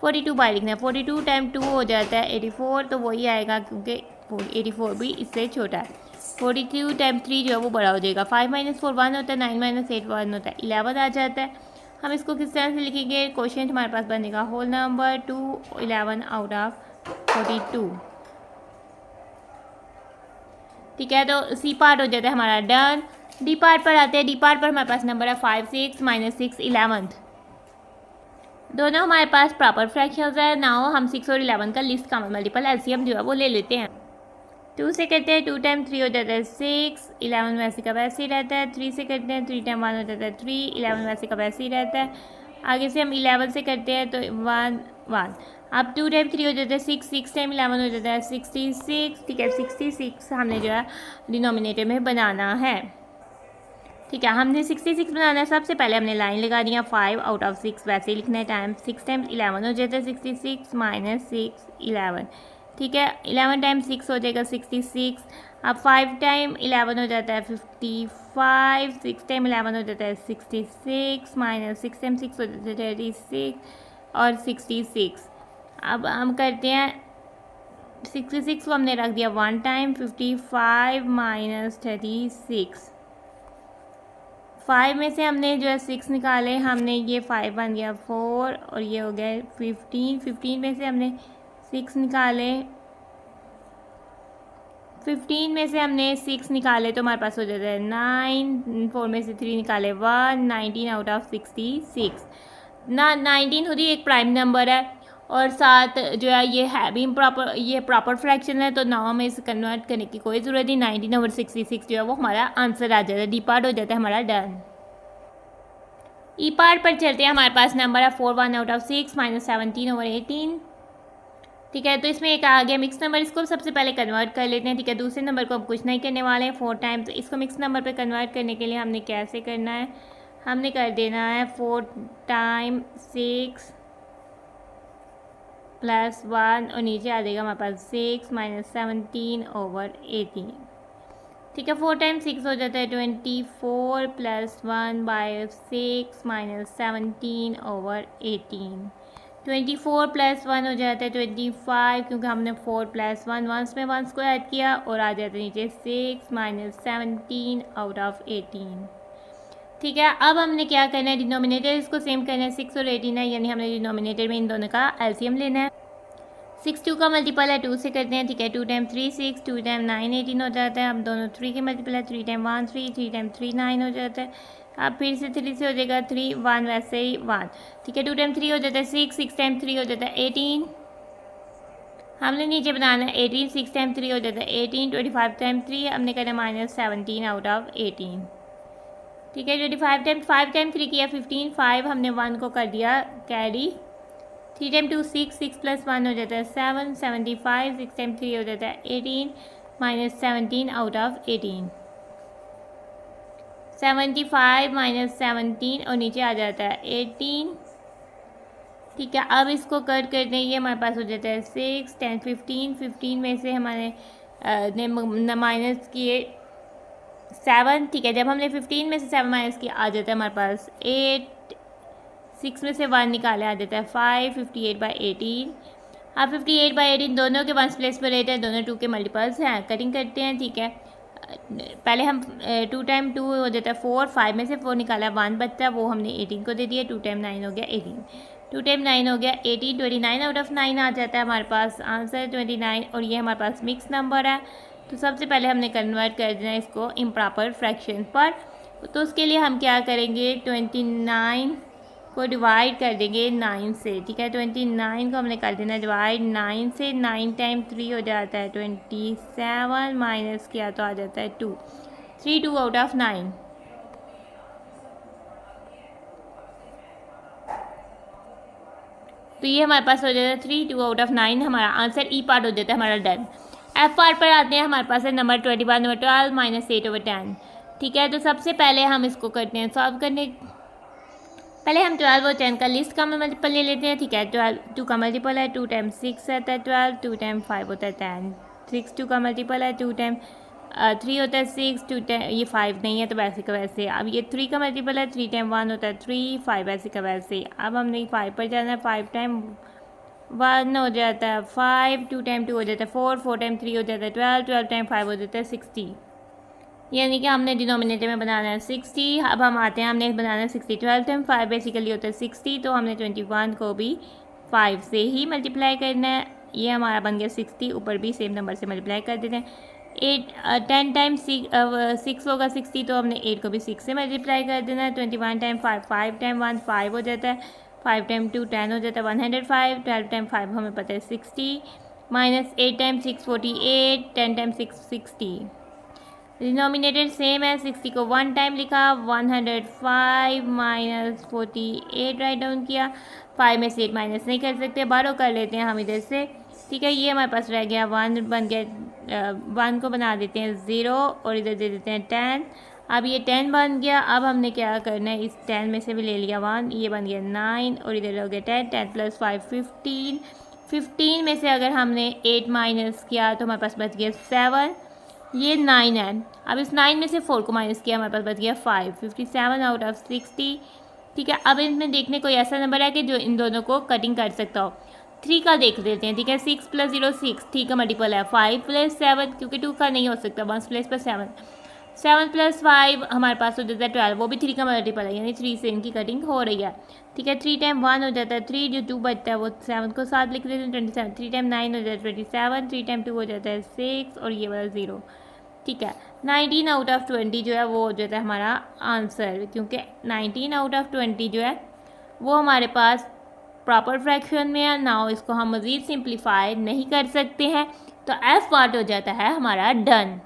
42 बाई लिखना है। 42 टाइम 2 हो जाता है 84, तो वही आएगा क्योंकि 84 भी इससे छोटा है। 42 टाइम 3 जो है वो बड़ा हो जाएगा। 5 - 4 1 होता है, 9 - 8 1 होता है, 11 आ जाता है। हम इसको किस तरह से लिखेंगे, क्वेश्चन हमारे पास बनेगा होल नंबर 2 11 आउट ऑफ 42। ठीक है, तो सी पार्ट हो जाता है हमारा डन। डी पार्ट पर आते हैं। डी पार्ट पर हमारे पास नंबर है 5 6 - 6 11। दोनों हमारे पास प्रॉपर फ्रैक्शंस है। नाउ हम 6 और 11 का लिस्ट कॉमन मल्टीपल एलसीएम जो है वो ले लेते हैं। 2 से करते हैं 2 टाइम 3 हो जाता है 6, 11 वैसे का वैसे ही रहता है। 3 से करते हैं 3 टाइम 1 हो जाता है 3, 11 वैसे का वैसे ही रहता है। आगे से हम 11 से करते हैं तो 1 1। अब 2 टाइम 3 हो जाता है 6, 6 टाइम 11 हो जाता है 66। ठीक है, 66 हमने जो है डिनोमिनेटर में बनाना है। ठीक है, हमने 66 बनाना है। सबसे पहले हमने लाइन लगा दिया 5 आउट ऑफ 6 वैसे ही लिखना है। टाइम 6 टाइम्स 11 हो जाता है 66 - 6 11। ठीक है, 11 टाइम 6 हो जाएगा 66। अब 5 टाइम 11 हो जाता है 55, 6 टाइम 11 हो जाता है 66 - 6 टाइम 6 हो जाता है 36 और 66। अब हम करते हैं 66 को हमने रख दिया 1 टाइम, 55 - 36। 5 में से हमने जो है 6 निकाले, हमने ये 5 बन गया 4 और ये हो गया 15। 15 में से हमने 6 निकाले, 15 में से हमने 6 निकाले तो हमारे पास हो जाता है 9। 4 में से 3 निकाले 1, 19 आउट ऑफ 66 ना। 19 खुद ही एक प्राइम नंबर है और साथ जो है ये है भी इम्प्रॉपर, ये प्रॉपर फ्रैक्शन है, तो ना हमें इसे कन्वर्ट करने की कोई ज़रूरत नहीं। 19 ओवर 66 जो है वो हमारा आंसर आ जाता है। डी पार्ट हो जाता है हमारा डन। ई पार्ट पर चलते हैं। हमारे पास नंबर है 4 1 आउट ऑफ 6 - 17 ओवर 18। ठीक है, तो इसमें एक आ गया मिक्स नंबर, इसको सबसे पहले कन्वर्ट कर लेते हैं। ठीक है, दूसरे नंबर को हम कुछ नहीं करने वाले हैं 4 टाइम, तो इसको मिक्स नंबर पे कन्वर्ट करने के लिए हमने कैसे करना है, हमने कर देना है 4 टाइम 6 + 1 और नीचे आ जाएगा हमारे पास 6 - 17 ओवर 18। ठीक है, 4 टाइम 6 हो जाता है 24 + 1 बाय 6 - 17 ओवर 18। 24 + 1 हो जाता है 25 क्योंकि हमने 4 + 1 वंस में वंस को ऐड किया और आ जाता है नीचे 6 - 17 आउट ऑफ 18। ठीक है, अब हमने क्या करना है, डिनोमिनेटर इसको सेम करना है। 6 और 18 है, यानी हमने डिनोमिनेटर में इन दोनों का एलसीएम लेना है। 6 2 का मल्टीपल है 2 से करते हैं। ठीक है, 2 टाइम 3 6, 2 टाइम 9 18 हो जाता है। अब दोनों 3 के मल्टीपल है, 3 टाइम 1 3, 3 टाइम 3 9 हो जाता है। अब फिर से 3 से हो जाएगा 3 1 वैसे ही 1। ठीक है, 2 टाइम 3 हो जाता है 6, 6 टाइम 3 हो जाता है 18। हमने नीचे बनाना है 18, 6 टाइम 3 हो जाता है 18, 25 टाइम 3 हमने करना -17 आउट ऑफ 18। ठीक है, 25 टाइम 5 टाइम 3 किया 15, 5 हमने 1 को कर दिया कैरी। 3 टाइम 2 6, 6 + 1 हो जाता है 7, 75, 6 टाइम 3 हो जाता है 18 -17 आउट ऑफ 18। 75 - 17 और नीचे आ जाता है 18। ठीक है, अब इसको कट कर दें, ये हमारे पास हो जाता है 6 10 15। 15 में से हमारे ने माइनस किए 7। ठीक है, जब हमने 15 में से 7 माइनस किया आ जाता है हमारे पास 8। 6 में से 1 निकाले आ जाता है 5। 58/18। अब 58/18 दोनों के 1 प्लेस पर रहते हैं, दोनों 2 के मल्टीपल्स हैं। कटिंग करते हैं। ठीक है, पहले हम 2 टाइम 2 हो जाता है 4। 5 में से 4 निकाला 1 बचता है, वो हमने 18 को दे दिया। 2 टाइम 9 हो गया 18, 2 टाइम 9 हो गया 18। 29 आउट ऑफ 9 आ जाता है हमारे पास आंसर 29 और ये हमारे पास मिक्स नंबर है। तो सबसे पहले हमने कन्वर्ट कर देना इसको इम्प्रॉपर फ्रैक्शन पर। तो उसके लिए हम क्या करेंगे, 29 को डिवाइड कर देंगे 9 से। ठीक है, 29 को हमने कर देना डिवाइड 9 से। 9 टाइम 3 हो जाता है 27 माइनस किया तो आ जाता है 2, 3 2 आउट ऑफ 9। तो ये हमारे पास हो जाता है 3 2 आउट ऑफ 9। हमारा आंसर ई पार्ट हो जाता है हमारा डन। एफ पार्ट पर आते हैं। हमारे पास है नंबर 21 नंबर 12 -8 ओवर 10। ठीक है, तो सबसे पहले हम इसको करते हैं सॉल्व करने। पहले हम 12 और 10 का लिस्ट का मल्टीपल ले लेते हैं। ठीक है, 12 2 का मल्टीपल है 2 टाइम 6 आता है 12, 2 टाइम 5 होता है 10। 6 2 का मल्टीपल है 2 टाइम 3 होता है 6, 2 10, ये 5 नहीं है तो वैसे का वैसे। अब ये 3 का मल्टीपल है, 3 टाइम 1 होता है 3, 5 वैसे का वैसे। अब हमने 5 पर जाना है, 5 टाइम 1 हो जाता है 5, 2 टाइम 2 हो जाता है 4, 4 टाइम 3 हो जाता है 12, 12 टाइम 5 हो जाता है 60। यानी कि हमने डिनोमिनेटर में बनाना है 60। अब हम आते हैं, हमने बनाना है 60, 12 टाइम 5 बेसिकली होता है 60, तो हमने 21 को भी 5 से ही मल्टीप्लाई करना है। ये हमारा बन गया 60, ऊपर भी सेम नंबर से मल्टीप्लाई कर देते हैं। 10 टाइम 6 होगा 60, तो हमने 8 को भी 6 से मल्टीप्लाई कर देना है। 21 टाइम 5, 5 टाइम 1 5 हो जाता है, 5 टाइम 2 10 हो जाता है 105, 12 टाइम 5 हमें पता है 60, minus 8 time 6 48, 10 time 6 60। Denominator same है, 60 को 1 टाइम लिखा, 105 माइनस 48 राइट डाउन किया। 5 में से 8 माइनस नहीं कर सकते, बारो कर लेते हैं हम इधर से। ठीक है, ये हमारे पास रह गया 1 बन गया, 1 को बना देते हैं 0 और इधर दे देते हैं 10। अब ये 10 बन गया। अब हमने क्या करना है, इस 10 में से भी ले लिया 1, ये बन गया 9 और इधर हो गया 10, 10 प्लस 5 15। 15 में से अगर हमने 8 माइनस किया तो हमारे पास बच गया 7, ये 9 है। अब इस 9 में से 4 को माइनस किया, हमारे पास बच गया 5, 57 आउट ऑफ 60। ठीक है, अब इनमें देखने कोई ऐसा नंबर है कि जो इन दोनों को कटिंग कर सकता हो। 3 का देख लेते हैं। ठीक है, 6 प्लस 0 6, 3 का मल्टीपल है 5 प्लस 7, क्योंकि 2 का नहीं हो सकता, 1 प्लस पर 7, 7 प्लस 5 हमारे पास हो जाता है 12, वो भी 3 का मल्टीपल है, यानी 3 से इनकी कटिंग हो रही है। ठीक है, 3 टाइम 1 हो जाता है 3, जो 2 बचता है वो 7 को 7 लिख देते हैं 27, 3 टाइम 9 हो जाता है 27, 3 टाइम 2 हो जाता है 6 और ये वाला 0। ठीक है, 19 आउट ऑफ 20 जो है वो हो जाता है हमारा आंसर, क्योंकि 19 आउट ऑफ 20 जो है वो हमारे पास प्रॉपर फ्रैक्शन में है ना, इसको हम मज़ीद सिंप्लीफाई नहीं कर सकते हैं, तो एफ पार्ट हो जाता है हमारा डन।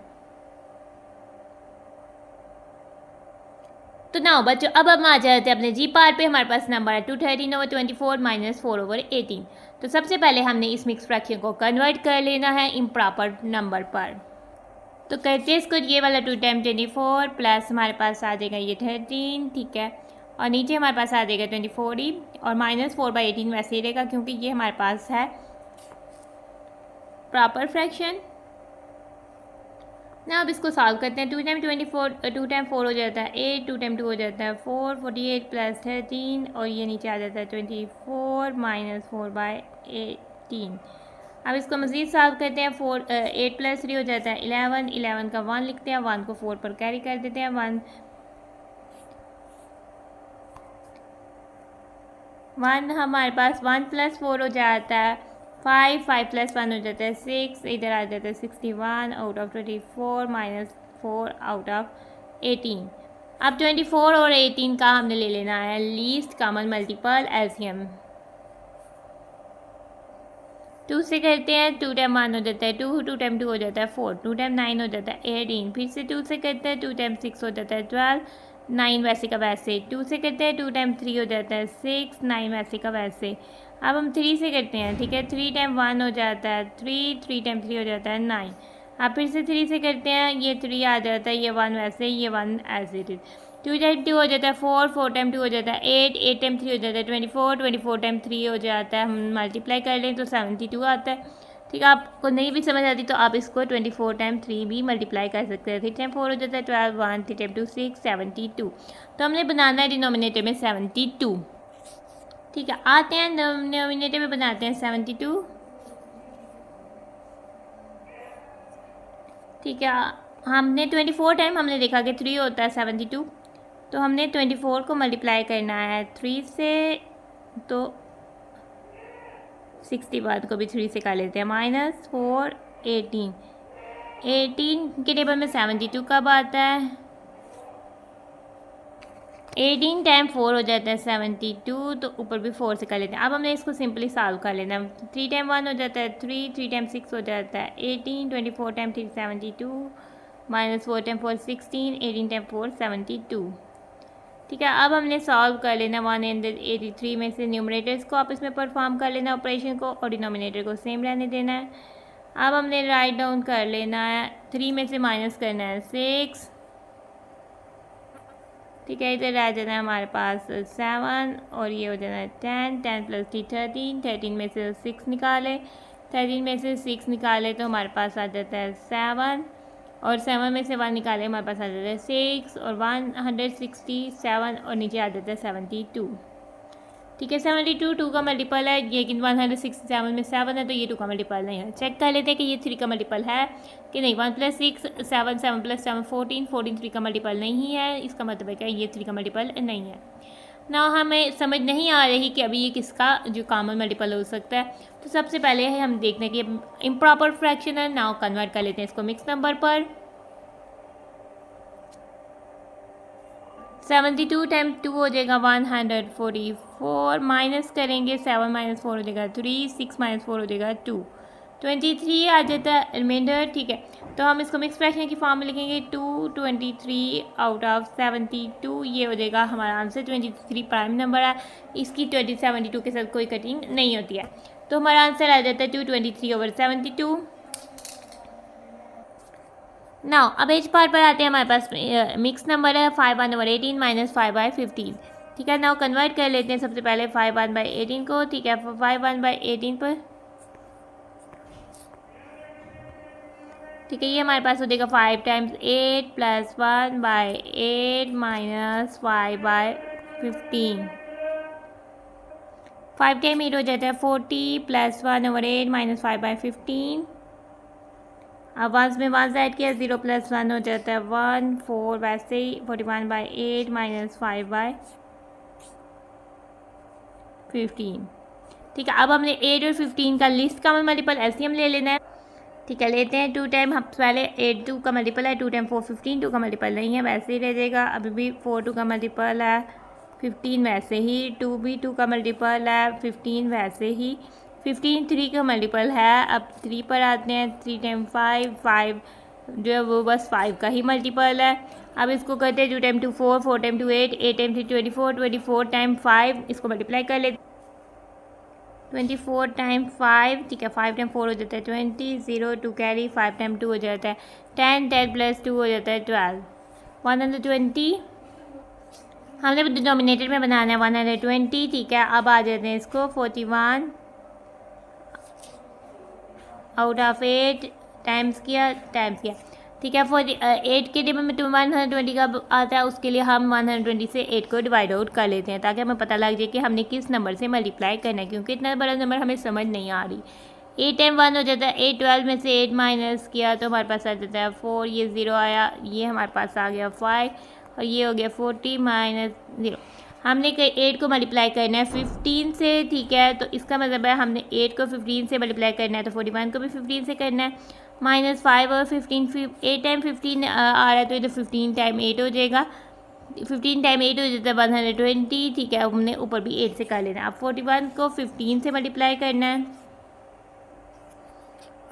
तो ना बच्चों, अब हम आ जाते हैं अपने जी पार्ट पे। हमारे पास नंबर है 213/24 माइनस 4/18। तो सबसे पहले हमने इस मिक्स फ्रैक्शन को कन्वर्ट कर लेना है इम्प्रॉपर नंबर पर। तो करते हैं इसको, ये वाला 2 टाइम 24 प्लस हमारे पास आ जाएगा ये 13। ठीक है, और नीचे हमारे पास आ जाएगा 24 ही, और माइनस 4/18 वैसे ही रहेगा क्योंकि ये हमारे पास है प्रॉपर फ्रैक्शन ना। अब इसको सॉल्व करते हैं। 2 टाइम 24, 2 टाइम 4 हो जाता है 8, 2 टाइम 2 हो जाता है 4, 48 प्लस 13 और ये नीचे आ जाता है 24 माइनस 4/18। अब इसको मज़ीद सॉल्व करते हैं। 8 प्लस 3 हो जाता है 11, 11 का 1 लिखते हैं, 1 को 4 पर कैरी कर देते हैं। 1 हमारे पास 1 प्लस 4 हो जाता है 5, 5 प्लस 1 हो जाता है 6, इधर आ जाता है 61 out of 24 minus 4 out of 18। अब 24 और 18 का हमने ले लेना है लीस्ट कॉमन मल्टीपल एलसीएम। 2 से करते हैं, 2 टाइम 1 हो जाता है 2, 2 टाइम 2 हो जाता है 4, 2 टाइम 9 हो जाता है 18, फिर से 2 से करते हैं, 2 टाइम 6 हो जाता है 12, 9 वैसे का वैसे। 2 से करते हैं, 2 टाइम 3 हो जाता है 6, 9 वैसे का वैसे। अब हम 3 से करते हैं। ठीक है, 3 टाइम 1 हो जाता है 3, 3 टाइम 3 हो जाता है 9। अब फिर से 3 से करते हैं, ये 3 आ जाता है, ये 1 वैसे, ये 1 एज इट इज़। 2 टाइम 2 हो जाता है 4, 4 टाइम 2 हो जाता है 8, 8 टाइम 3 हो जाता है 24, 24 टाइम 3 हो जाता है, हम मल्टीप्लाई कर लें तो 72 आता है। ठीक है, आपको नहीं भी समझ आती तो आप इसको 24 टाइम 3 भी मल्टीप्लाई कर सकते हैं। 3 टाइम 4 हो जाता है 12, 1, 3 टाइम 2 6, 72। तो हमने बनाना है डिनोमिनेटर में 72। ठीक है, आते हैं डिनोमिनेटर में बनाते हैं 72। ठीक है, हमने 24 टाइम हमने देखा कि 3 होता है 72, तो हमने 24 को मल्टीप्लाई करना है 3 से, तो 60 बाद को भी 3 से कर लेते हैं, माइनस 4 18, 18 के टेबल में 72 कब आता है, 18 टाइम 4 हो जाता है 72, तो ऊपर भी 4 से कर लेते हैं। अब हमने इसको सिंपली सॉल्व कर लेना है। 3 टाइम 1 हो जाता है 3, 3 टाइम 6 हो जाता है 18, 24 टाइम 3 72, माइनस 4 टाइम 4 16, 18 टाइम 4 72। ठीक है, अब हमने सॉल्व कर लेना 183 में से न्यूमरेटर्स को आप इसमें परफॉर्म कर लेना ऑपरेशन को, और डिनोमिनेटर को सेम रहने देना है। अब हमने राइट डाउन कर लेना है, 3 में से माइनस करना है 6। ठीक है, इधर आ जाना है हमारे पास 7 और ये हो जाना है 10, 10 प्लस 3 13, 13 में से 6 निकाले, 13 में से 6 निकाले तो हमारे पास आ जाता है 7, और 7 में से 1 निकाले हमारे पास आ जाता है 6 और 167 और नीचे आ जाता है 72। ठीक है, 72 2 का मल्टीपल है, लेकिन 167 में 7 है तो ये 2 का मल्टीपल नहीं है। चेक कर लेते हैं कि ये 3 का मल्टीपल है कि नहीं। 1 + 6 7, 7 + 7 14, 14 3 का मल्टीपल नहीं है। इसका मतलब है कि ये 3 का मल्टीपल नहीं है ना। हमें समझ नहीं आ रही कि अभी ये किसका जो कॉमन मल्टीपल हो सकता है। तो सबसे पहले है हम देखने कि इम्प्रॉपर फ्रैक्शन है। नाउ कन्वर्ट कर लेते हैं इसको मिक्स नंबर पर। 72 टाइम 2 हो जाएगा 144, माइनस करेंगे 7 - 4 हो जाएगा 3, 6 - 4 हो जाएगा 2, 23 आ जाता है रिमाइंडर। ठीक है, तो हम इसको मिक्स फ्रैक्शन की फॉर्म में लिखेंगे 223 आउट ऑफ 72, ये हो जाएगा हमारा आंसर। 23 प्राइम नंबर है, इसकी 72 के साथ कोई कटिंग नहीं होती है, तो हमारा आंसर आ जाता है 223/72। नाउ अब एज पार्ट पर आते हैं। हमारे पास मिक्स नंबर है 5/18 - 5/15। ठीक है, नाउ कन्वर्ट कर लेते हैं सबसे पहले 5/18 को। ठीक है, 5/18 पर ठीक है, ये हमारे पास हो जाएगा 5 टाइम्स 8 + 1/8 - 5/15। 5 टाइम 8 हो जाता है 40 + 1/8 - 5/15। अब 1 में 1 ऐड किया, 0 + 1 हो जाता है 1, 4 वैसे ही 41/8 - 5/15। ठीक है, अब हमने 8 और 15 का लिस्ट कॉमन मल्टीपल एलसीएम ले लेना है। ठीक है, लेते हैं 2 टाइम। हम पहले 8 2 का मल्टीपल है, 2 टाइम 4 15, 2 का मल्टीपल नहीं है, वैसे ही रह जाएगा। अभी भी 4 2 का मल्टीपल है, 15 वैसे ही, 2 भी 2 का मल्टीपल है, 15 वैसे ही, 15 3 का मल्टीपल है। अब 3 पर आते हैं, 3 टाइम 5 5 जो है वो बस 5 का ही मल्टीपल है। अब इसको करते हैं 2 टाइम 2 4, 4 टाइम 2 8, 8 टाइम 3 24, 24 टाइम 5, इसको मल्टीप्लाई कर लेते 24 टाइम 5। ठीक है, 5 टाइम 4 हो जाता है 20, 0 2 कैरी, 5 टाइम 2 हो जाता है 10, 10 + 2 हो जाता है 12, 120। हमने डिनोमिनेटर में बनाना है 120। ठीक है, अब आ जाते हैं इसको 41 आउट ऑफ 8 टाइम्स किया। ठीक है, 8 के टेबल में 120 का आता है, उसके लिए हम 120 से 8 को डिवाइड आउट कर लेते हैं ताकि हमें पता लग जाए कि हमने किस नंबर से मल्टीप्लाई करना है, क्योंकि इतना बड़ा नंबर हमें समझ नहीं आ रही। 8 टाइम 1 हो जाता है 8, 12 में से 8 माइनस किया तो हमारे पास आ जाता है 4, ये 0 आया, ये हमारे पास आ गया 5 और ये हो गया 40 - 0। हमने 8 को मल्टीप्लाई करना है 15 से। ठीक है, तो इसका मतलब है हमने 8 को 15 से मल्टीप्लाई करना है, तो 41 को भी 15 से करना है। -5 और 15, 8 टाइम 15 आ रहा है, तो ये तो 15 टाइम 8 हो जाएगा, 15 टाइम 8 हो जाता है 120। ठीक है, हमने ऊपर भी 8 से कर लेना है। अब 41 को 15 से मल्टीप्लाई करना है,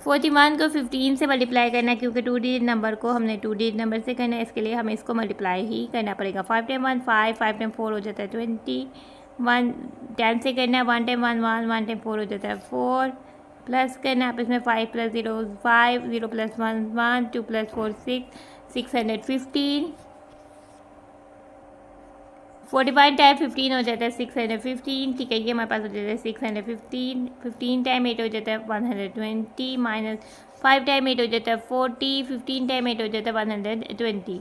41 को 15 से मल्टीप्लाई करना है, क्योंकि 2 डिजिट नंबर को हमने 2 डिजिट नंबर से करना है, इसके लिए हमें इसको मल्टीप्लाई ही करना पड़ेगा। 5 टाइम 1 5, 5 टाइम 4 हो जाता है 20, 1 10 से करना है, 1 टाइम 1 1, 1 टाइम 4 हो जाता है 4, प्लस करना है आप इसमें 5 + 0 5, 0 + 1 1, 2 + 4 6, 615, 45 टाइम 15 हो जाता है 615। ठीक है, ये हमारे पास हो जाता है 615, 15 टाइम 8 हो जाता है 120, -5 टाइम 8 हो जाता है 40, 15 टाइम 8 हो जाता है 120,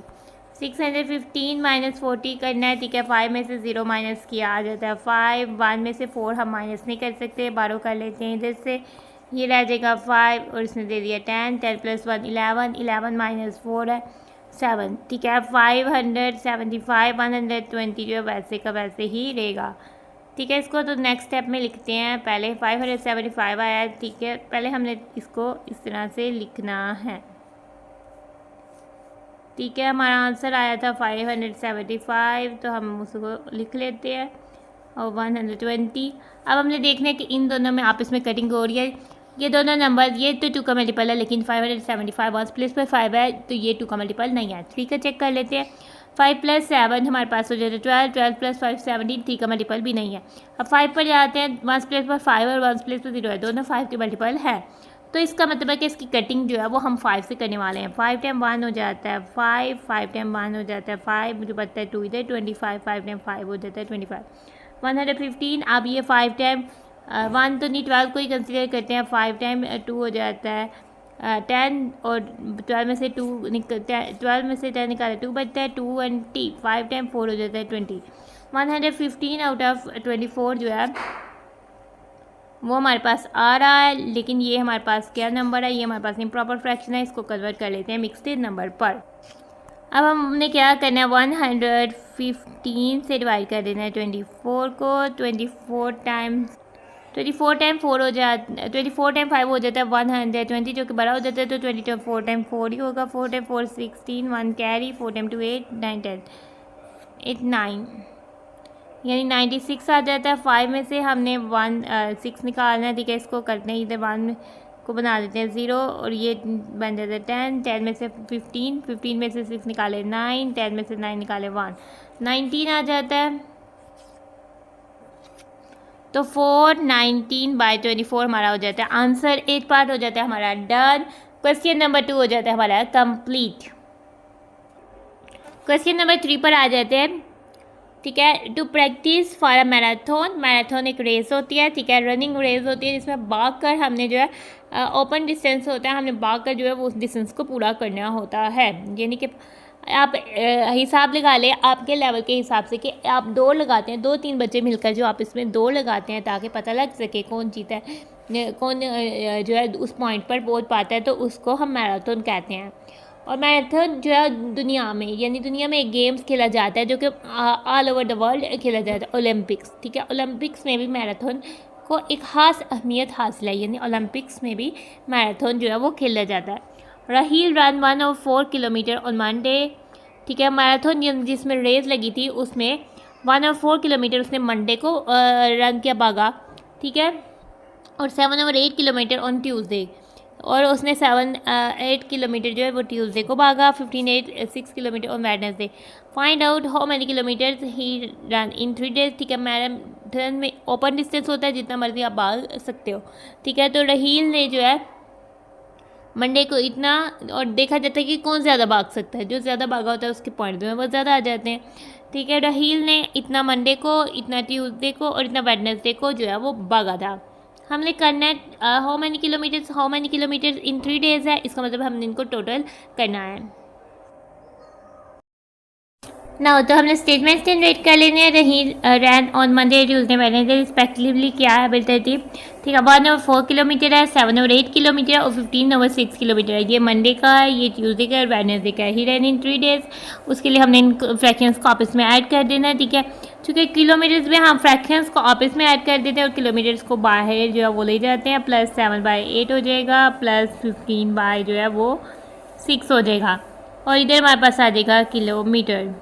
615 - 40 करना है। ठीक है, 5 में से 0 माइनस किया आ जाता है 5, 1 में से 4 हम माइनस नहीं कर सकते, 12 कर लेते हैं इधर से, ये रह जाएगा 5 और इसने दे दिया 10, 10 + 1 11, 11 - 4 है 7। ठीक है, 575 120 जो है वैसे का वैसे ही रहेगा। ठीक है, इसको तो नेक्स्ट स्टेप में लिखते हैं। पहले 575 आया है। ठीक है, पहले हमने इसको इस तरह से लिखना है। ठीक है, हमारा आंसर आया था 575, तो हम उसको लिख लेते हैं और 120। अब हमने देखना है कि इन दोनों में आपस में कटिंग हो रही है। ये दोनों नंबर, ये तो 2 का मल्टीपल है, लेकिन 575 1 प्लेस पर 5 है, तो ये 2 का मल्टीपल नहीं है। 3 का चेक कर लेते हैं। 5 + 7 हमारे पास हो जाता है 12, 12 + 5 17, 3 का मल्टीपल भी नहीं है। अब 5 पर जाते हैं, 1 प्लेस पर 5 और 1 प्लेस पर 0 है, दोनों 5 के मल्टीपल है, तो इसका मतलब है कि इसकी कटिंग जो है वो हम 5 से करने वाले हैं। 5 टाइम 1 हो जाता है 5, 5 टाइम 1 हो जाता है 5, मुझे पता है 2 इधर 25, 5 टाइम 5 हो जाता है 25, 115। अब ये 5 टाइम 1 तो नहीं, 12 को ही कंसिडर करते हैं, 5 टाइम 2 हो जाता है 10 और 12 में से 12 में से 10 निकाले 2 बचता है, 20, 5 टाइम 4 हो जाता है 20। 115 आउट ऑफ 24 जो है वो हमारे पास आ रहा है, लेकिन ये हमारे पास क्या नंबर है, ये हमारे पास इम्प्रॉपर फ्रैक्शन है, इसको कन्वर्ट कर लेते हैं मिक्स्ड नंबर पर। अब हमने क्या करना है, 115 से डिवाइड कर देना है 24 को। 24 टाइम 4 हो जाता, 24 टाइम 5 हो जाता है 120, जो कि बड़ा हो जाता है, तो 24 टाइम 4 ही होगा। 4 टाइम 4 16, 1 कैरी, 4 टाइम 2 8, 9 10, 8 9 यानी 96 आ जाता है। 5 में से हमने 6 निकालना है, ठीक है, इसको करते हैं इधर 1 को बना देते हैं 0 और ये बन जाता है 10। 10 में से 15, 15 में से 6 निकाले 9, 10 में से 9 निकाले 1, 19 आ जाता है। तो 419/24 हमारा हो जाता है आंसर। 8 पार्ट हो जाता है हमारा डन। क्वेश्चन नंबर 2 हो जाता है हमारा कंप्लीट। क्वेश्चन नंबर 3 पर आ जाते हैं, ठीक है। To practise for a marathon, marathon एक रेस होती है, ठीक है, रनिंग रेस होती है, जिसमें भाग कर हमने जो है ओपन डिस्टेंस होता है, हमने भाग कर जो है वो उस डिस्टेंस को पूरा करना होता है। यानी कि आप हिसाब लगा लें आपके लेवल के हिसाब से कि आप दौड़ लगाते हैं, 2-3 बच्चे मिलकर जो आप इसमें दौड़ लगाते हैं ताकि पता लग सके कौन जीता है, कौन जो है उस पॉइंट पर पहुंच पाता है, तो उसको हम मैराथन कहते हैं। और मैराथन जो है दुनिया में, यानी दुनिया में एक गेम्स खेला जाता है जो कि ऑल ओवर द वर्ल्ड खेला जाता है, ओलंपिक्स, ठीक है। ओलंपिक्स में भी मैराथन को एक ख़ास अहमियत हासिल है, यानी ओलंपिक्स में भी मैराथन जो है वो खेला जाता है। राहील रन 104 किलोमीटर ऑन मंडे, ठीक है। मैराथन जिसमें रेस लगी थी उसमें 104 किलोमीटर उसने मंडे को रन किया, भागा, ठीक है। और 7 और 8 किलोमीटर ऑन ट्यूसडे, और उसने 8 किलोमीटर जो है वो ट्यूसडे को भागा। 6 kilometre on Wednesday. Find out how many kilometres he run in 3 days, ठीक है। मैराथन में ओपन डिस्टेंस होता है, जितना मर्जी आप भाग सकते हो, ठीक है। तो राहील ने जो है मंडे को इतना, और देखा जाता है कि कौन ज़्यादा भाग सकता है, जो ज़्यादा भागा होता है उसके पॉइंट जो है वो ज़्यादा आ जाते हैं, ठीक है। राहील ने इतना मंडे को, इतना ट्यूसडे को और इतना वेडनेसडे को जो है वो भागा था। हमने करना है how many kilometres in 3 days है, इसका मतलब हमने इनको टोटल करना है ना। तो हमने स्टेटमेंट जनरेट कर लेने हैं। Raheel ran on Monday Tuesday Wednesday respectively क्या है बिल्कुल, ठीक है। 1 और 4 किलोमीटर है, 7 और 8 किलोमीटर और 15 और 6 किलोमीटर है। ये मंडे का है, ये ट्यूसडे का है और वेडनेसडे का है। ही रैन इन 3 डेज़, उसके लिए हमने इन फ्रैक्शंस को आपस में ऐड कर देना है, ठीक है। चूँकि किलोमीटर्स में हम फ्रैक्शंस को आपस में ऐड कर देते हैं और किलोमीटर्स को बाहर जो है वो ले जाते हैं। प्लस 7/8 हो जाएगा, प्लस 15 बाय जो है वो 6 हो जाएगा, और इधर हमारे पास आ जाएगा किलोमीटर,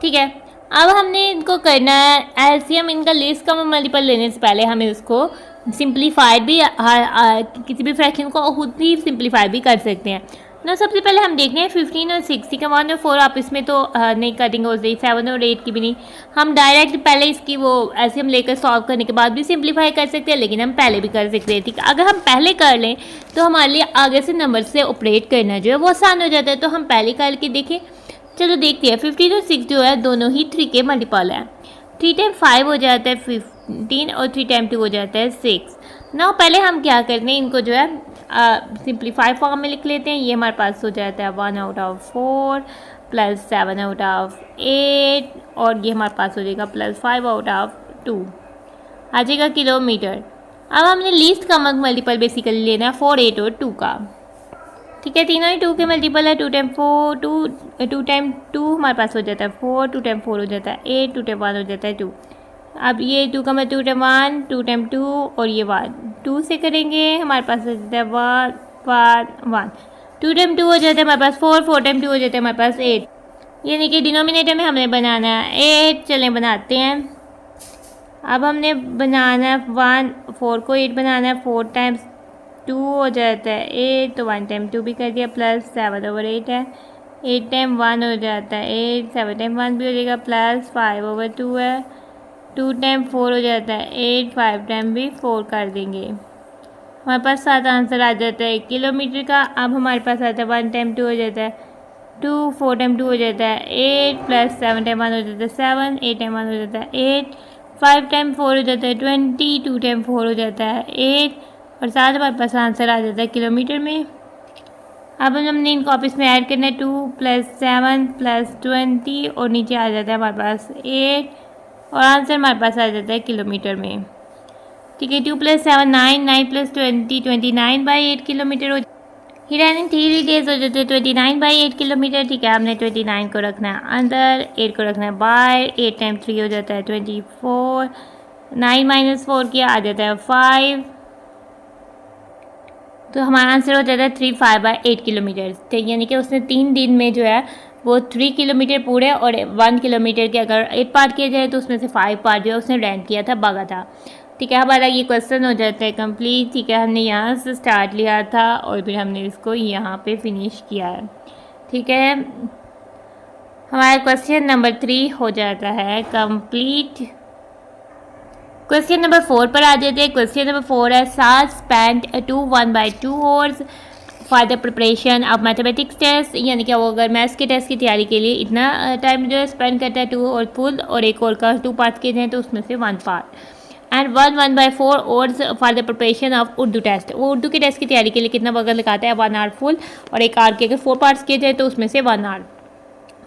ठीक है। अब हमने इनको करना है एलसीएम, इनका लीस्ट का मल्टीपल लेने से पहले हमें उसको सिंप्लीफाई भी, किसी भी फ्रैक्शन को खुद भी सिंप्लीफाई भी कर सकते हैं ना। सबसे पहले हम देखते हैं 15 और 6, ठीक है। 1 और 4 आप इसमें तो नहीं करेंगे, उस 7 और 8 की भी नहीं। हम डायरेक्ट पहले इसकी वो एलसीएम लेकर सॉल्व करने के बाद भी सिंप्लीफाई कर सकते हैं, लेकिन हम पहले भी कर सकते हैं, ठीक है। अगर हम पहले कर लें तो हमारे लिए आगे से नंबर से ऑपरेट करना जो है वो आसान हो जाता है। तो हम पहले करके देखें, चलो देखते हैं। 15 और 6 जो है दोनों ही 3 के मल्टीपल है। 3 टाइम 5 हो जाता है 15 और 3 टाइम 2 हो जाता है 6। ना पहले हम क्या करते हैं, इनको जो है सिंप्लीफाई फॉर्म में लिख लेते हैं। ये हमारे पास हो जाता है 1 out of 4 plus 7 out of 8, और ये हमारे पास हो जाएगा प्लस 5 आउट ऑफ 2 आ जाएगा किलोमीटर। अब हमने लीस्ट का मल्टीपल बेसिकली लेना है 4, 8 और 2 का, ठीक है। तीनों ही 2 के मल्टीपल है। 2 टाइम 4 2 टाइम 2 हमारे पास हो जाता है 4, 2 टाइम 4 हो जाता है 8, 2 टाइम 1 हो जाता है 2। अब ये 2 का मतलब 2 टाइम 1, 2 टाइम 2 और ये 1, 2 से करेंगे हमारे पास हो जाता है 1, 2 टाइम 2 हो जाता है हमारे पास 4, 4 टाइम 2 हो जाता है हमारे पास 8। यानी कि डिनोमिनेटर में हमने बनाना है 8, चलें बनाते हैं। अब हमने बनाना है 4 को 8 बनाना है, 4 टाइम्स 2 हो जाता है 8, तो 1 टाइम 2 भी कर दिया, प्लस 7 ओवर 8 है। 8 टाइम 1 हो जाता है 8, 7 टाइम 1 भी हो जाएगा, प्लस 5 ओवर 2 है। 2 टाइम 4 हो जाता है 8, 5 टाइम भी 4 कर देंगे, हमारे पास 7 आंसर आ जाता है किलोमीटर का। अब हमारे पास आता है 1 टाइम 2 हो जाता है 2, 4 टाइम 2 हो जाता है 8, प्लस 7 टाइम 1 हो जाता है 7, 8 टाइम 1 हो जाता है 8, 5 टाइम 4 हो जाता है 20, 2 टाइम 4 हो जाता है 8 और साथ हमारे पास आंसर आ जाता है किलोमीटर में। अब हमने इनको आपस में ऐड करना है 2 + 7 + 20 और नीचे आ जाता है हमारे पास 8 और आंसर हमारे पास आ जाता है किलोमीटर में। ठीक है, 2 + 7 9, 9 + 20 29/8 किलोमीटर हो। हिरानी 3 डेज हो जाते हैं 29/8 किलोमीटर। ठीक है, हमने 29 को रखना है अंदर, 8 को रखना है बाहर। 8 टाइम 3 हो जाता है 24, 9 - 4 किया आ जाता है 5, तो हमारा आंसर हो जाता है 35/8 किलोमीटर। तो यानी कि उसने 3 दिन में जो है वो 3 किलोमीटर पूरे और 1 किलोमीटर के अगर 8 पार्ट किए जाए तो उसमें से 5 पार्ट जो है उसने रन किया था, भागा था। ठीक है, हमारा ये क्वेश्चन हो जाता है कंप्लीट। ठीक है, हमने यहाँ से स्टार्ट लिया था और फिर हमने इसको यहाँ पे फिनिश किया है। ठीक है, हमारा क्वेश्चन नंबर 3 हो जाता है कंप्लीट। क्वेश्चन नंबर 4 पर आ जाते हैं। क्वेश्चन नंबर 4 है साज spent 1/2 hours for the preparation of mathematics test, यानी कि वो अगर मैथ्स के टेस्ट की तैयारी के लिए इतना टाइम जो है स्पेंड करता है 2 और फुल और एक और का 2 पार्ट्स के हैं तो उसमें से 1 part and 1/4 hours for the preparation of Urdu test. वो उर्दू के टेस्ट की तैयारी के लिए कितना वक्त लगाता है 1 आवर फुल और एक आवर के अगर 4 पार्ट्स किए जाए तो उसमें से 1 आवर।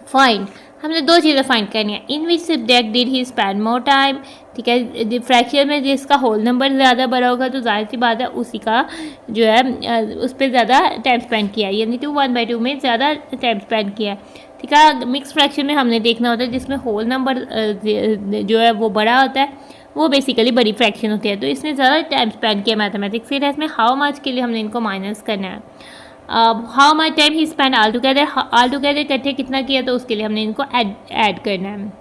फाइंड, हमने 2 चीज़ें फाइंड करनी है। In which subject did he spend more time. ठीक है, फ्रैक्शन में जिसका होल नंबर ज़्यादा बड़ा होगा तो जाहिर सी बात है उसी का जो है उस पर ज़्यादा टाइम स्पेंड किया है, यानी कि 1/2 में ज़्यादा टाइम स्पेंड किया है। ठीक है, मिक्स फ्रैक्शन में हमने देखना होता है जिसमें होल नंबर जो है वो बड़ा होता है, वो बेसिकली बड़ी फ्रैक्शन होती है, तो इसमें ज़्यादा टाइम स्पेंड किया मैथमेटिक्स के टेस्ट में। हाउ मच के लिए हमने इनको माइनस करना है। How much time he spend all together इकट्ठे कितना किया तो उसके लिए हमने इनको ऐड करना है।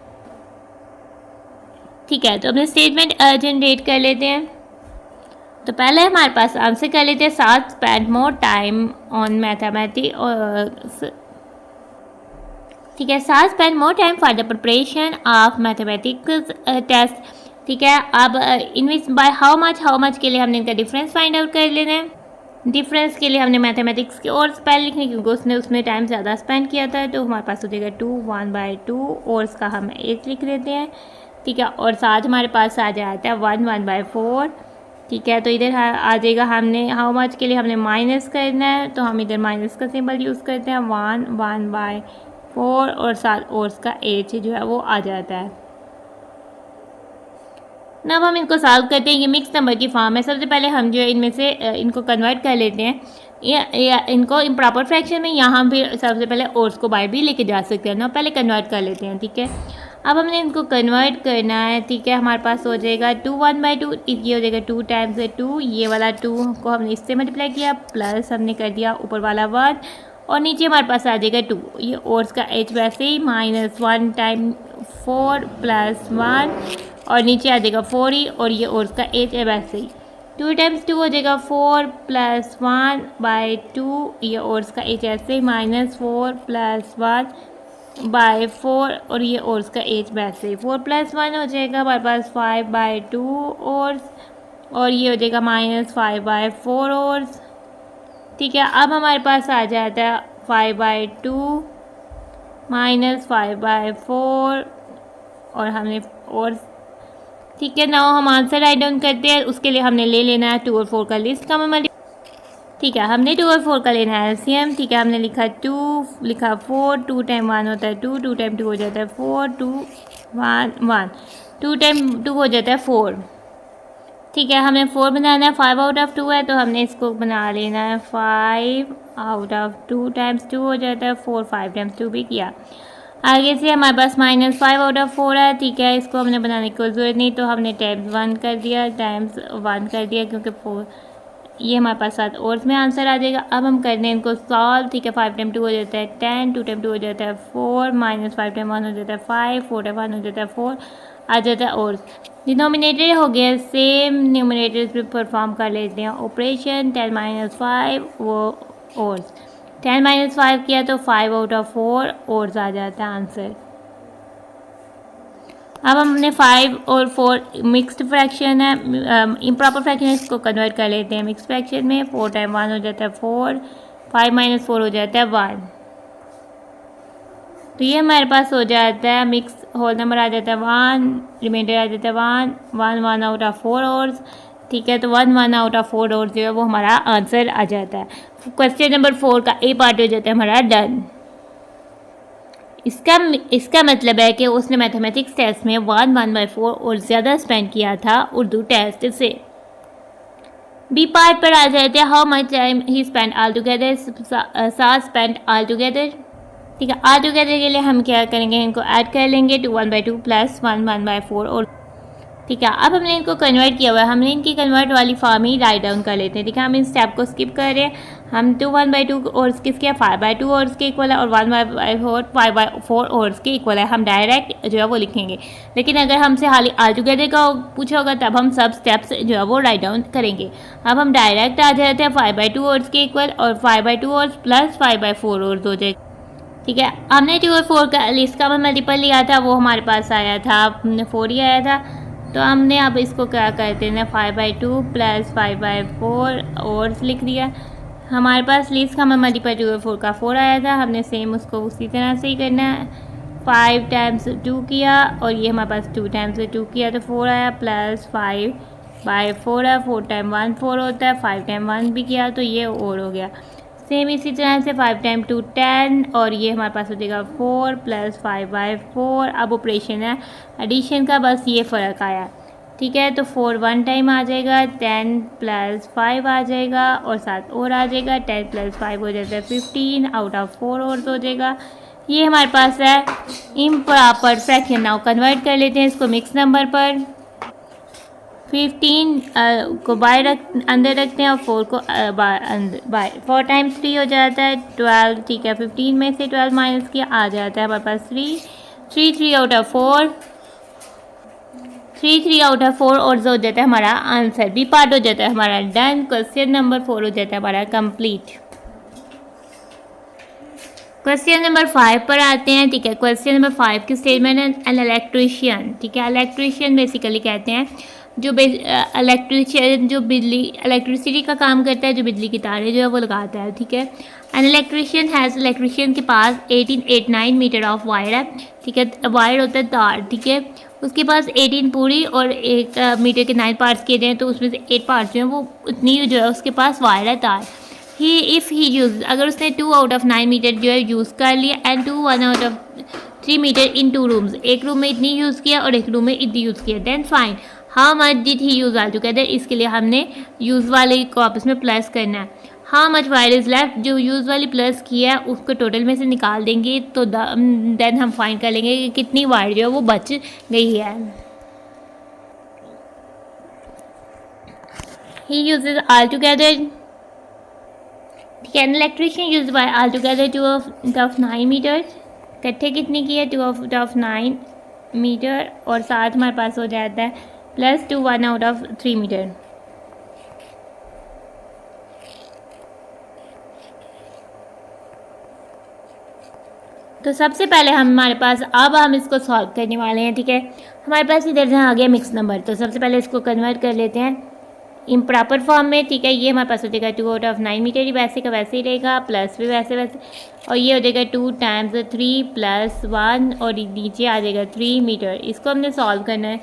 ठीक है, तो अपने स्टेटमेंट जनरेट कर लेते हैं। तो पहले हमारे पास आंसर कर लेते हैं साज spend more time on mathematics. ठीक है, साज spend more time for the preparation of mathematics test. ठीक है, अब इनविच बाय हाउ मच के लिए हमने इनका डिफरेंस फाइंड आउट कर लेना है। डिफरेंस के लिए हमने मैथमेटिक्स के और स्पेल लिखने क्योंकि उसने उसमें टाइम ज़्यादा स्पेंड किया था, तो हमारे पास हो जाएगा 2 1/2 और इसका हम 8 लिख लेते हैं। ठीक है, और साथ हमारे पास आ जाता है 1/4। ठीक है, तो इधर आ जाएगा हमने हाउ मच के लिए हमने माइनस करना है, तो हम इधर माइनस का सिंबल यूज़ करते हैं 1/4 और साथ और इसका 8 जो है वो आ जाता है। अब हम इनको सॉल्व करते हैं। ये मिक्स नंबर की फॉर्म है। सबसे पहले हम जो है इनमें से इनको कन्वर्ट कर लेते हैं या इनको इम्प्रॉपर फ्रैक्शन में, यहाँ हम फिर सबसे पहले और को बाहर भी लेके जा सकते हैं ना, पहले कन्वर्ट कर लेते हैं। ठीक है, अब हमने इनको कन्वर्ट करना है। ठीक है, हमारे पास हो जाएगा 2 1/2, ये हो जाएगा 2 टाइम्स 2, ये वाला 2 को हमने इससे मल्टीप्लाई किया प्लस हमने कर दिया ऊपर वाला 1 और नीचे हमारे पास आ जाएगा 2, ये और इसका h वैसे ही -1 टाइम 4 + 1 और नीचे आ जाएगा 4 ही और ये और इसका h है वैसे ही 2 टाइम्स 2 हो जाएगा 4 + 1/2, ये और इसका h ऐसे ही -4 + 1/4 और ये और इसका h वैसे ही 4 + 1 हो जाएगा हमारे पास 5/2 और ये हो जाएगा -5/4 और। ठीक है, अब हमारे पास आ जाता है 5/2 -5/4 और हमने और। ठीक है, नाउ हम आंसर राइट डाउन करते हैं। उसके लिए हमने ले लेना है 2 और 4 का लिस्ट का मल्टी। ठीक है, हमने 2 और 4 का लेना है एलसीएम। ठीक है, हमने लिखा 2 लिखा 4, 2 टाइम 1 होता है 2, 2 टाइम 2 हो जाता है 4, 2 1 1, 2 टाइम 2 हो जाता है 4। ठीक है, हमें 4 बनाना है, 5 आउट ऑफ 2 है तो हमने इसको बना लेना है 5 आउट ऑफ 2 टाइम्स 2 हो जाता है 4, 5 टाइम्स 2 भी किया। आगे से हमारे पास -5 आउट ऑफ 4 है। ठीक है, इसको हमने बनाने की कोई ज़रूरत नहीं, तो हमने टाइम्स 1 कर दिया क्योंकि 4 ये हमारे पास 7 और इसमें आंसर आ जाएगा। अब हम करने हैं इनको सॉल्व। ठीक है, 5 टाइम 2 हो जाता है 10, 2 टाइम 2 हो जाता है 4, -5 टाइम 1 हो जाता है 5, 4 टाइम 1 हो जाता है 4 आ जाता है और। डिनोमिनेटर हो गया सेम, न्यूमिनेटर पे परफॉर्म कर लेते हैं ऑपरेशन 10 - 5 वो और 10 - 5 किया तो 5 आउट ऑफ 4 और आ जाता है आंसर। अब हमने 5 और 4 मिक्स्ड फ्रैक्शन है, इम्प्रॉपर फ्रैक्शन है, इसको कन्वर्ट कर लेते हैं मिक्स फ्रैक्शन में। 4 टाइम 1 हो जाता है 4, 5 - 4 हो जाता है 1, तो ये हमारे पास हो जाता है मिक्स होल नंबर आ जाता है 1, रिमाइंडर आ जाता है 1 आउट ऑफ 4 ओवर्स। ठीक है, तो 1 आउट ऑफ 4 ओवर्स जो है वो हमारा आंसर आ जाता है। क्वेश्चन नंबर 4 का ए पार्ट हो जाता है हमारा डन। इसका मतलब है कि उसने मैथमेटिक्स टेस्ट में 1/4 और ज़्यादा स्पेंड किया था उर्दू टेस्ट से। बी पार्ट पर आ जाते हैं, how much time he spend all together, साथ स्पेंड ऑल टुगेदर। ठीक है, ऑल टुगेदर के लिए हम क्या करेंगे, इनको ऐड कर लेंगे 2 1/2 प्लस 1/4 और ठीक है। अब हमने इनको कन्वर्ट किया हुआ है, हमने इनकी कन्वर्ट वाली फॉर्म ही राइट डाउन कर लेते हैं। ठीक है, हम इस स्टेप को स्किप कर रहे हैं। हम 2 1/2 और किसके 5/2 और के इक्वल है और 1/4 5/4 और के इक्वल है, हम डायरेक्ट जो है वो लिखेंगे। लेकिन अगर हमसे हाल ऑल टुगेदर का पूछा होगा तब हम सब स्टेप्स जो है वो राइट डाउन करेंगे। अब हम डायरेक्ट आ जाते हैं 5/2 और के इक्वल और 5/2 और प्लस 5/4 और हो जाएगा। ठीक है, हमने 2 और 4 का लिस्ट का मल्टीपल लिया था, वो हमारे पास आया था 4 ही आया था। तो हमने अब इसको क्या करते हैं 5/2 प्लस 5/4 और लिख दिया। हमारे पास लिस्ट का मल्टीपल 2 और 4 का 4 आया था, हमने सेम उसको उसी तरह से ही करना है। 5 टाइम्स 2 किया और ये हमारे पास 2 टाइम्स 2 किया तो 4 आया प्लस 5/4 है। 4 टाइम 1 4 होता है, 5 टाइम 1 भी किया तो ये और हो गया। सेम इसी तरह से 5 टाइम 2 10 और ये हमारे पास हो जाएगा 4 प्लस 5/4। अब ऑपरेशन है एडिशन का, बस ये फ़र्क आया। ठीक है, तो 4 1 टाइम आ जाएगा, 10 प्लस 5 आ जाएगा और 7 और आ जाएगा, 10 प्लस 5 हो जाता है 15 आउट ऑफ 4 और हो जाएगा। ये हमारे पास है इम्प्रॉपर फ्रैक्शन। नाउ कन्वर्ट कर लेते हैं इसको मिक्स नंबर पर। 15 को अंदर रखते हैं और 4 को बाय 4 टाइम्स 3 हो जाता है 12। ठीक है, 15 में से 12 माइनस किया आ जाता है हमारे पास 3 आउट ऑफ 4 और जो हो जाता है हमारा आंसर। बी पार्ट हो जाता है हमारा डन। क्वेश्चन नंबर 4 हो जाता है हमारा कंप्लीट। क्वेश्चन नंबर 5 पर आते हैं। ठीक है, क्वेश्चन नंबर 5 की स्टेटमेंट है एन इलेक्ट्रीशियन। ठीक है, इलेक्ट्रीशियन बेसिकली कहते हैं जो इलेक्ट्रीशियन जो इलेक्ट्रिसिटी का काम करता है, जो बिजली की तारें जो है वो लगाता है। ठीक है, एन इलेक्ट्रीशियन के पास 18 मीटर ऑफ वायर है। ठीक है, वायर होता है तार। ठीक है, उसके पास 18 पूरी और 1 मीटर के 9 पार्ट्स किए जाएँ तो उसमें से 8 पार्ट्स जो हैं वो उतनी जो है उसके पास वायर है तार। ही यूज अगर उसने 2 आउट ऑफ 9 मीटर जो है यूज़ कर लिया and 1 out of 3 metre in 2 rooms, एक रूम में इतनी यूज़ किया और एक रूम में इतनी यूज़ किया, then fine how much did he use all together. इसके लिए हमने यूज़ वाले को आपस में प्लस करना है। How much wire is left, जो यूज़ वाली प्लस किया है उसको टोटल में से निकाल देंगे तो देन हम फाइंड कर लेंगे कि कितनी वायर जो है वो बच गई है। He uses all together. ठीक है, electrician use by all together 2 of 9 metre. इकट्ठे कितनी की है 2 ऑफ 9 मीटर और साथ हमारे पास हो जाता है प्लस 2 1 आउट ऑफ 3 मीटर। तो सबसे पहले हमारे पास अब हम इसको सॉल्व करने वाले हैं। ठीक है, हमारे पास इधर से आ गया मिक्स नंबर, तो सबसे पहले इसको कन्वर्ट कर लेते हैं इम्प्रॉपर फॉर्म में। ठीक है, ये हमारे पास हो जाएगा 2 आउट ऑफ 9 मीटर, ही वैसे का वैसे ही रहेगा, प्लस भी वैसे और ये हो जाएगा 2 टाइम्स 3 प्लस 1 और नीचे आ जाएगा 3 मीटर। इसको हमने सॉल्व करना है।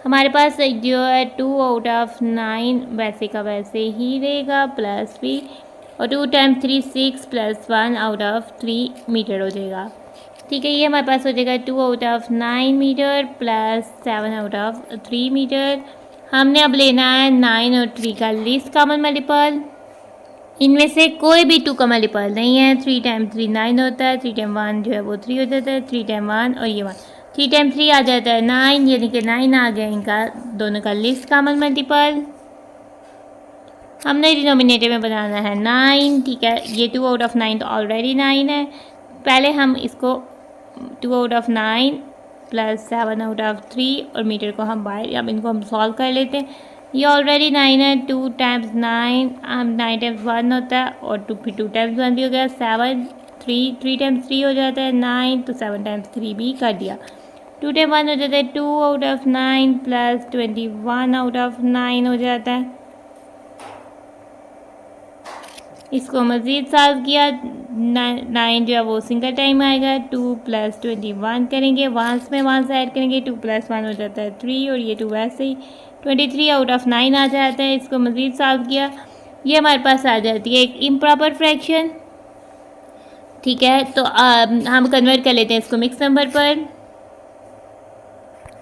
हमारे पास जो है 2 आउट ऑफ 9 वैसे का वैसे ही रहेगा, प्लस भी और 2 times 3 6 plus 1 out of 3 metre हो जाएगा। ठीक है, ये हमारे पास हो जाएगा 2 out of 9 metre plus 7 out of 3 metre. हमने अब लेना है 9 और 3 का लीस्ट कॉमन मल्टीपल। इनमें से कोई भी 2 का मल्टीपल नहीं है। 3 टाइम 3 9 होता है, 3 टाइम 1 जो है वो 3 हो जाता है, 3 टाइम 1 और ये 1, 3 टाइम 3 आ जाता है 9, यानी कि 9 आ गया इनका दोनों का लीस्ट कॉमन मल्टीपल। हमने डिनोमिनेटर में बनाना है 9। ठीक है, ये 2 आउट ऑफ 9 तो ऑलरेडी 9 है। पहले हम इसको 2 out of 9 plus 7 out of 3 और मीटर को हम बाहर, अब इनको हम सॉल्व कर लेते हैं। ये ऑलरेडी 9 है, 2 टाइम्स 9 9 टाइम्स 1 होता है और 2 टाइम्स 1 भी हो गया 7, 3 टाइम्स 3 हो जाता है 9, तो 7 टाइम्स 3 भी कर दिया। 2 टाइम 1 हो जाता है 2 out of 9 plus 21 out of 9 हो जाता है। इसको मज़ीद सॉल्व किया 9 जो है वो सिंगल टाइम आएगा। 2 + 21 करेंगे, वहाँ से ऐड करेंगे, 2 + 1 हो जाता है 3 और ये 2 वैसे ही 23 आउट ऑफ 9 आ जाता है। इसको मज़ीद सॉल्व किया, ये हमारे पास आ जाती है एक इम्प्रॉपर फ्रैक्शन। ठीक है, तो हम कन्वर्ट कर लेते हैं इसको मिक्स नंबर पर।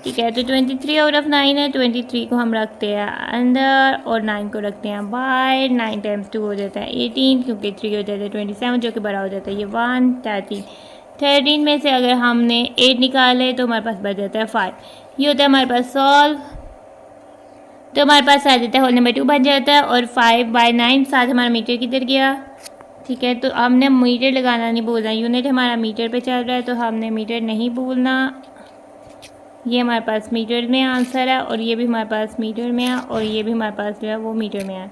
ठीक है, तो 23 आउट ऑफ 9 है, 23 को हम रखते हैं अंदर और 9 को रखते हैं बाहर। 9 × 2 हो जाता है 18, क्योंकि 3 हो जाता है 27 जो कि बड़ा हो जाता है ये 1 13 में से अगर हमने 8 निकाले तो हमारे पास बच जाता है 5। ये होता है हमारे पास सॉल्व, तो हमारे पास आ जाता है होल नंबर 2 बन जाता है। और 5/9 साथ हमारा मीटर किधर गया। ठीक है, तो हमने मीटर लगाना नहीं भूलना, यूनिट हमारा मीटर पे चल रहा है तो हमने मीटर नहीं भूलना। ये हमारे पास मीटर में आंसर है और ये भी हमारे पास मीटर में है और ये भी हमारे पास जो है वो मीटर में है।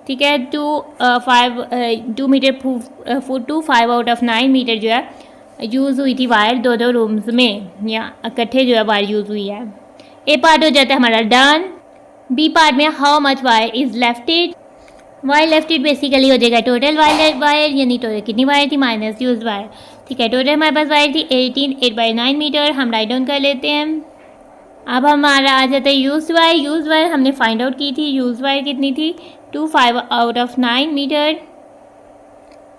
ठीक है, 2 मीटर 5 आउट ऑफ 9 मीटर जो है यूज़ हुई थी वायर दो रूम्स में, या इकट्ठे जो है वायर यूज़ हुई है। ए पार्ट हो जाता है हमारा डन। बी पार्ट में how much wire is lefted. Wire lefted basically हो जाएगा टोटल वायर यानी टोटल कितनी वायर थी माइनस यूज वायर। ठीक है, टोटल हमारे पास वायर थी 18 8/9 मीटर। हम राइट डाउन कर लेते हैं। अब हमारा आ जाता है यूज वायर हमने फाइंड आउट की थी। यूज वायर कितनी थी 5 आउट ऑफ 9 मीटर।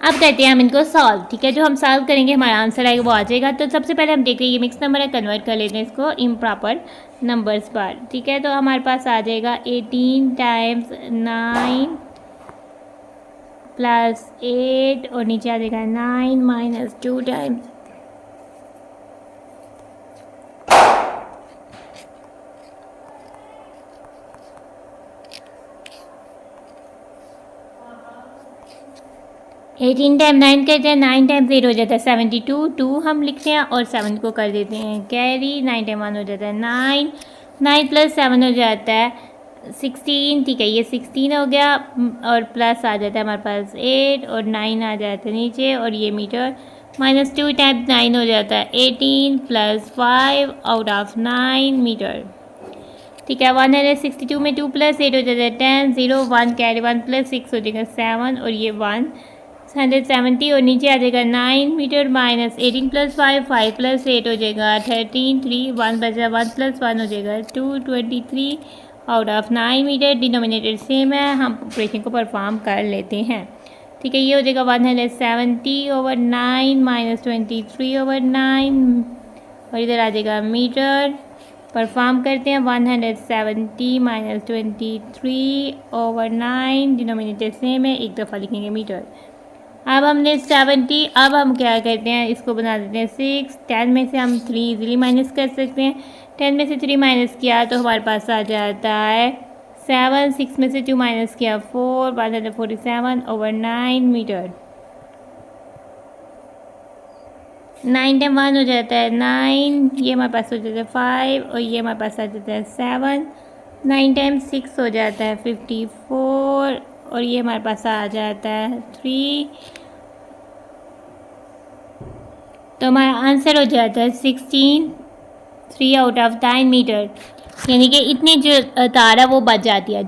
अब करते हैं हम इनको सॉल्व। ठीक है, जो हम सॉल्व करेंगे हमारा आंसर आएगा वो आ जाएगा। तो सबसे पहले हम देखते हैं ये मिक्स नंबर है, कन्वर्ट कर लेते हैं इसको इम्प्रॉपर नंबर्स पर। ठीक है, तो हमारे पास आ जाएगा 18 × 9 + 8 और नीचे आ जाएगा 9 - 2 टाइम्स 18 × 9 करते हैं, 9 × 8 हो जाता है 72, 2 हम लिखते हैं और 7 को कर देते हैं कैरी। 9 × 1 हो जाता है 9, 9 + 7 हो जाता है 16। ठीक है, ये 16 हो गया और प्लस आ जाता है हमारे पास 8 और 9 आ जाता है नीचे और ये मीटर -2 × 9 हो जाता है 18 + 5 आउट ऑफ 9 मीटर। ठीक है, 162 में 2 + 8 हो जाता है 10, 0 1 कैरी 1 + 6 हो जाएगा 7 और ये 170 और नीचे आ जाएगा 9 मीटर -18 + 5 5 + 8 हो जाएगा 13 3 1 बचा 1 + 1 हो जाएगा 2 23 out of 9 metre. Denominator same है, हम ऑपरेशन को परफॉर्म कर लेते हैं। ठीक है, ये हो जाएगा 170/9 -23/9 और इधर आ जाएगा मीटर। परफॉर्म करते हैं 170 - 23/9 डिनोमिनेटर सेम है, एक दफ़ा लिखेंगे मीटर। अब हमने 70, अब हम क्या करते हैं इसको बना देते हैं 6। 10 में से हम 3 इजीली माइनस कर सकते हैं। 10 में से 3 माइनस किया तो हमारे पास आ जाता है 7। 6 में से 2 माइनस किया 4, 147/9 मीटर। 9 × 1 हो जाता है 9, ये हमारे पास हो जाता है 5 और ये हमारे पास आ जाता है 7। 9 × 6 हो जाता है 54 और ये हमारे पास आ जाता है 3। तो हमारा आंसर हो जाता है 16 3 आउट ऑफ 9 मीटर। यानी कि इतनी जो तार है वो बच जाती है,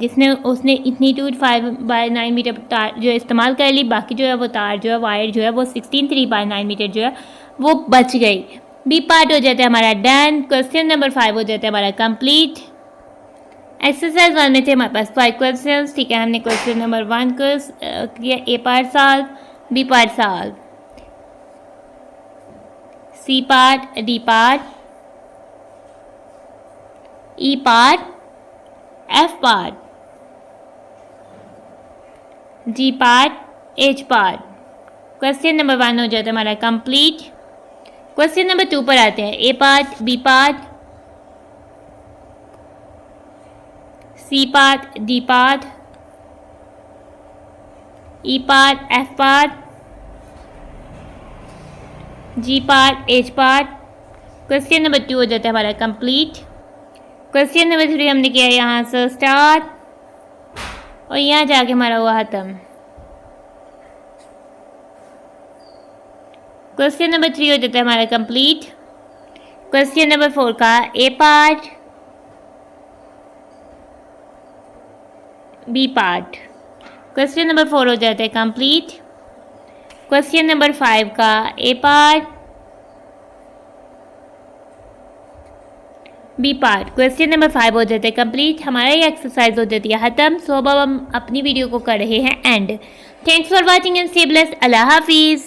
उसने इतनी 5/9 मीटर तार जो इस्तेमाल कर ली, बाकी जो है वो तार जो है वायर जो है वो 16 3/9 मीटर जो है वो बच गई। बी पार्ट हो जाता है हमारा डन। क्वेश्चन नंबर 5 हो जाता है हमारा कंप्लीट। एक्सरसाइज 1 में थे हमारे पास 5 क्वेश्चन। ठीक है, हमने क्वेश्चन नंबर 1 को किया, A part solve, B part solve, C part, D part, E part, F part, G part, H part. Question number 1 हो जाता है हमारा कंप्लीट। क्वेश्चन नंबर 2 पर आते हैं, A part, B part, C part, D part, E part, F part, G part, H part. Question number 2 हो जाता है हमारा कंप्लीट। क्वेश्चन नंबर 3 हमने किया यहाँ से स्टार्ट और यहाँ जाके हमारा हुआ ख़त्म। क्वेश्चन नंबर 3 हो जाता है हमारा कंप्लीट। क्वेश्चन नंबर 4 का A part, B part. Question number 4 हो जाता है कंप्लीट। क्वेश्चन नंबर 5 का A part, B part. Question number 5 हो जाता है कंप्लीट, हमारा ये एक्सरसाइज हो जाती है खत्म। सो अब हम अपनी वीडियो को कर रहे हैं end. Thanks for watching and stay blessed. अल्लाह हाफिज़।